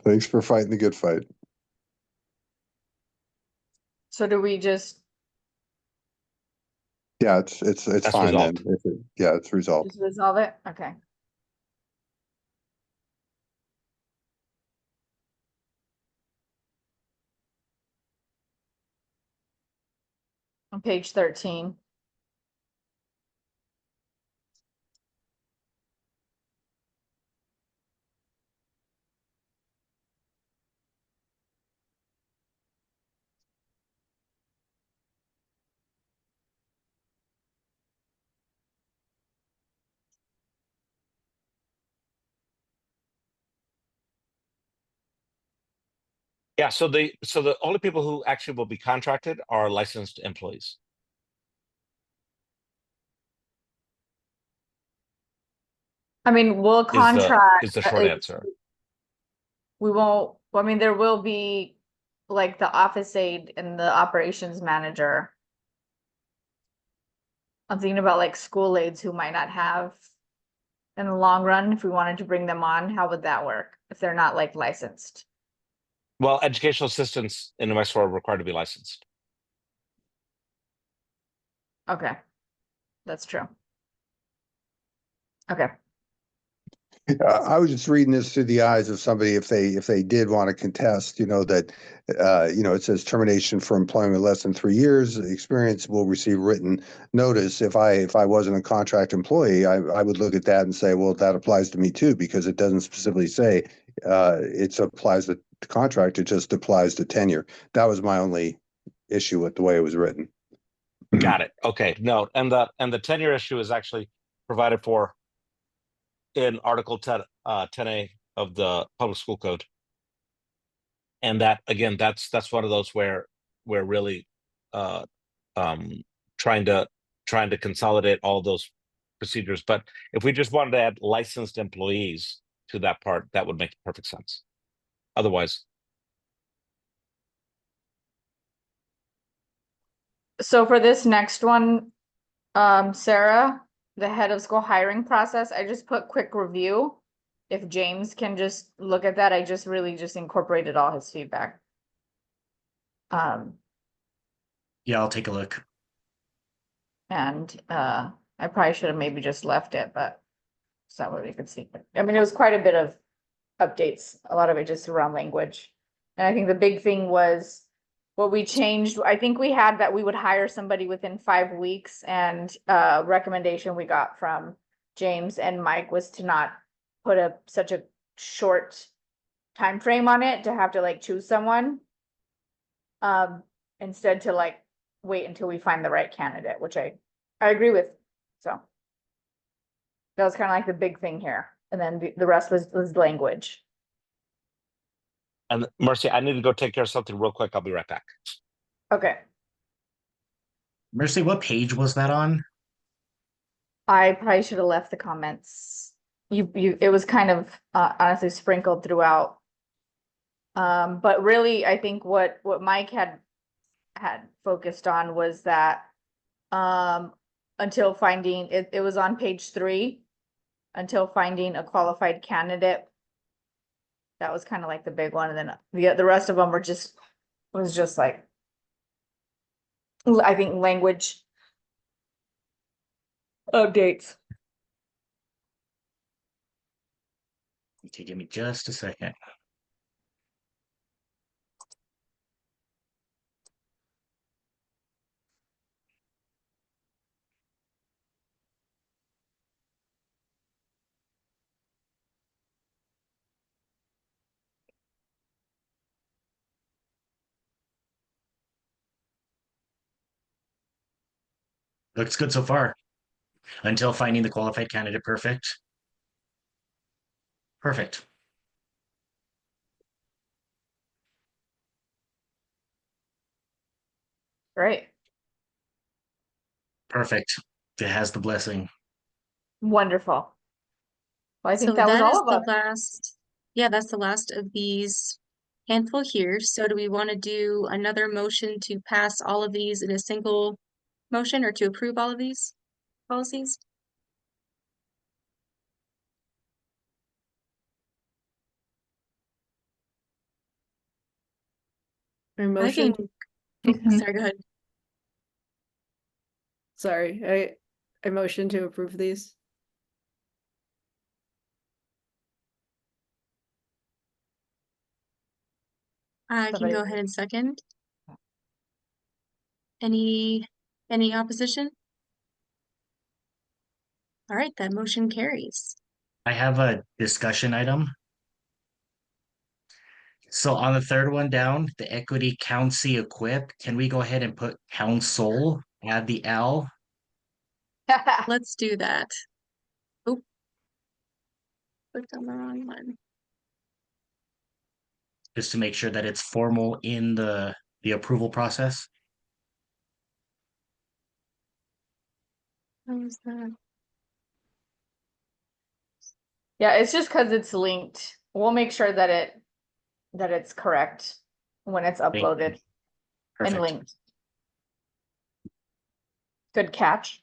[SPEAKER 8] Thanks for fighting the good fight.
[SPEAKER 6] So do we just
[SPEAKER 8] Yeah, it's
[SPEAKER 7] That's
[SPEAKER 8] fine then.
[SPEAKER 7] resolved.
[SPEAKER 8] Yeah, it's resolved.
[SPEAKER 6] just resolve it? Okay. On page 13.
[SPEAKER 7] Yeah, so the only people who actually will be contracted are licensed employees.
[SPEAKER 6] I mean, we'll contract.
[SPEAKER 7] Is the short answer.
[SPEAKER 6] We won't, I mean, there will be like the office aide and the operations manager. I'm thinking about like school aides who might not have in the long run, if we wanted to bring them on, how would that work if they're not like licensed?
[SPEAKER 7] Well, educational assistants in New Mexico are required to be licensed.
[SPEAKER 6] Okay, that's true. Okay.
[SPEAKER 8] I was just reading this through the eyes of somebody if they did want to contest, that it says termination for employment less than 3 years experience will receive written notice. If I wasn't a contract employee, I would look at that and say, well, that applies to me too, because it doesn't specifically say it applies to contract, it just applies to tenure. That was my only issue with the way it was written.
[SPEAKER 7] Got it. Okay. No, and the tenure issue is actually provided for in Article 10, 10A of the Public School Code. And that again, that's one of those where we're really uh um trying to consolidate all those procedures. But if we just wanted to add licensed employees to that part, that would make perfect sense. Otherwise,
[SPEAKER 6] So for this next one, Sarah, the head of school hiring process, I just put quick review. If James can just look at that, I just really just incorporated all his feedback.
[SPEAKER 9] Yeah, I'll take a look.
[SPEAKER 6] And I probably should have maybe just left it, but so that way we could see. I mean, it was quite a bit of updates, a lot of it just around language. And I think the big thing was what we changed. I think we had that we would hire somebody within 5 weeks, and recommendation we got from James and Mike was to not put such a short time frame on it, to have to like choose someone. Instead to like wait until we find the right candidate, which I agree with. So that was kind of like the big thing here. And then the rest was language.
[SPEAKER 7] and Mercy, I need to go take care of something real quick. I'll be right back.
[SPEAKER 6] Okay.
[SPEAKER 9] Mercy, what page was that on?
[SPEAKER 6] I probably should have left the comments. It was kind of honestly sprinkled throughout. But really, I think what Mike had focused on was that until finding it was on page 3, until finding a qualified candidate. That was kind of like the big one, and then the rest of them were just like, I think, language updates.
[SPEAKER 9] Okay, give me just a second. Looks good so far. Until finding the qualified candidate. Perfect. Perfect.
[SPEAKER 6] Right.
[SPEAKER 9] Perfect. It has the blessing.
[SPEAKER 6] Wonderful. Well, I think
[SPEAKER 1] So
[SPEAKER 6] that was
[SPEAKER 1] that is
[SPEAKER 6] all of
[SPEAKER 1] the
[SPEAKER 6] us.
[SPEAKER 1] last, yeah, that's the last of these handful here. So do we want to do another motion to pass all of these in a single motion, or to approve all of these policies?
[SPEAKER 2] My
[SPEAKER 1] I can,
[SPEAKER 2] motion,
[SPEAKER 1] sorry, go ahead.
[SPEAKER 2] sorry, I motion to approve these.
[SPEAKER 1] I can
[SPEAKER 6] Somebody-
[SPEAKER 1] go ahead and second. Any opposition? All right, that motion carries.
[SPEAKER 9] I have a discussion item. So on the third one down, the equity council equip, can we go ahead and put council, add the L?
[SPEAKER 1] Let's do that. Oh, clicked on the wrong one.
[SPEAKER 9] Just to make sure that it's formal in the approval process.
[SPEAKER 1] What was that?
[SPEAKER 6] Yeah, it's just because it's linked. We'll make sure that it's correct when it's
[SPEAKER 9] Thank you.
[SPEAKER 6] uploaded and
[SPEAKER 9] Perfect.
[SPEAKER 6] linked. Good catch.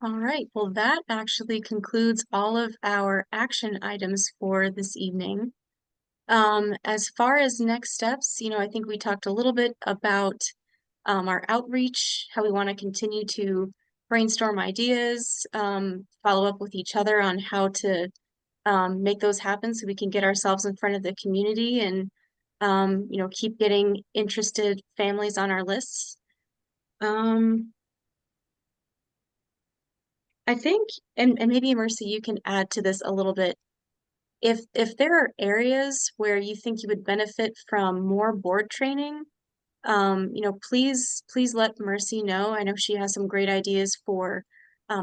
[SPEAKER 1] All right, well, that actually concludes all of our action items for this evening. As far as next steps, I think we talked a little bit about our outreach, how we want to continue to brainstorm ideas, follow up with each other on how to make those happen so we can get ourselves in front of the community and keep getting interested families on our lists. I think, and maybe Mercy, you can add to this a little bit. if there are areas where you think you would benefit from more board training, please let Mercy know. I know she has some great ideas for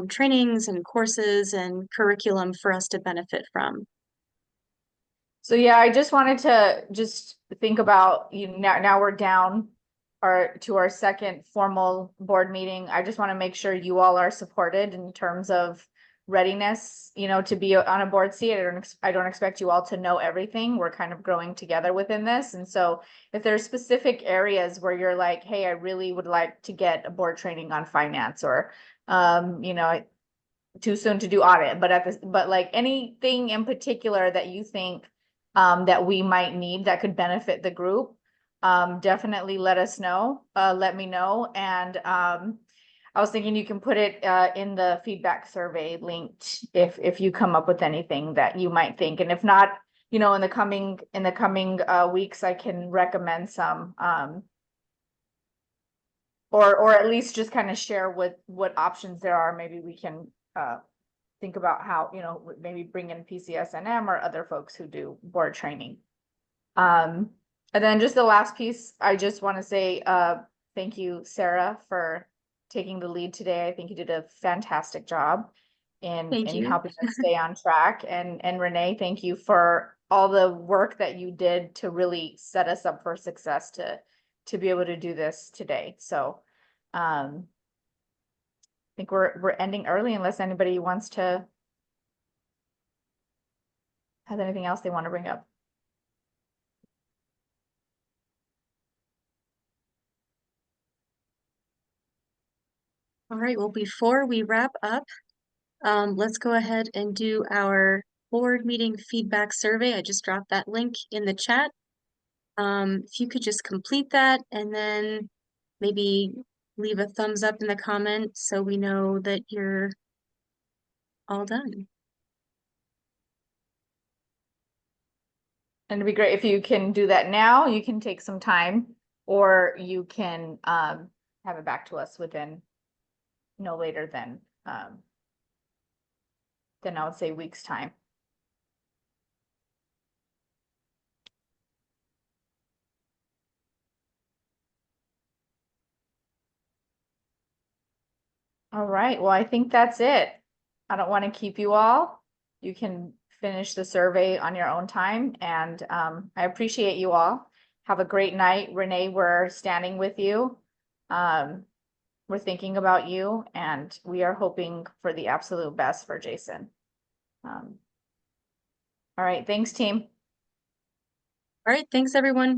[SPEAKER 1] trainings and courses and curriculum for us to benefit from.
[SPEAKER 6] So yeah, I just wanted to just think about now we're down to our second formal board meeting. I just want to make sure you all are supported in terms of readiness, to be on a board seat. I don't expect you all to know everything. We're kind of growing together within this. And so if there's specific areas where you're like, hey, I really would like to get a board training on finance, or too soon to do audit, but like anything in particular that you think that we might need that could benefit the group, definitely let us know. Let me know. And I was thinking you can put it in the feedback survey linked if you come up with anything that you might think. And if not, in the coming weeks, I can recommend some or at least just kind of share what options there are. Maybe we can think about how, maybe bring in PCSNM or other folks who do board training. And then just the last piece, I just want to say thank you, Sarah, for taking the lead today. I think you did a fantastic job in helping us stay on track. And Renee, thank you for all the work that you did to really set us up for success to be able to do this today. So I think we're ending early unless anybody wants to has anything else they want to bring up.
[SPEAKER 1] All right, well, before we wrap up, let's go ahead and do our board meeting feedback survey. I just dropped that link in the chat. If you could just complete that and then maybe leave a thumbs up in the comments so we know that you're all done.
[SPEAKER 6] And it'd be great if you can do that now. You can take some time, or you can have it back to us within no later than I would say weeks time. All right, well, I think that's it. I don't want to keep you all. You can finish the survey on your own time, and I appreciate you all. Have a great night. Renee, we're standing with you. We're thinking about you, and we are hoping for the absolute best for Jason. All right, thanks, team.
[SPEAKER 1] All right, thanks, everyone.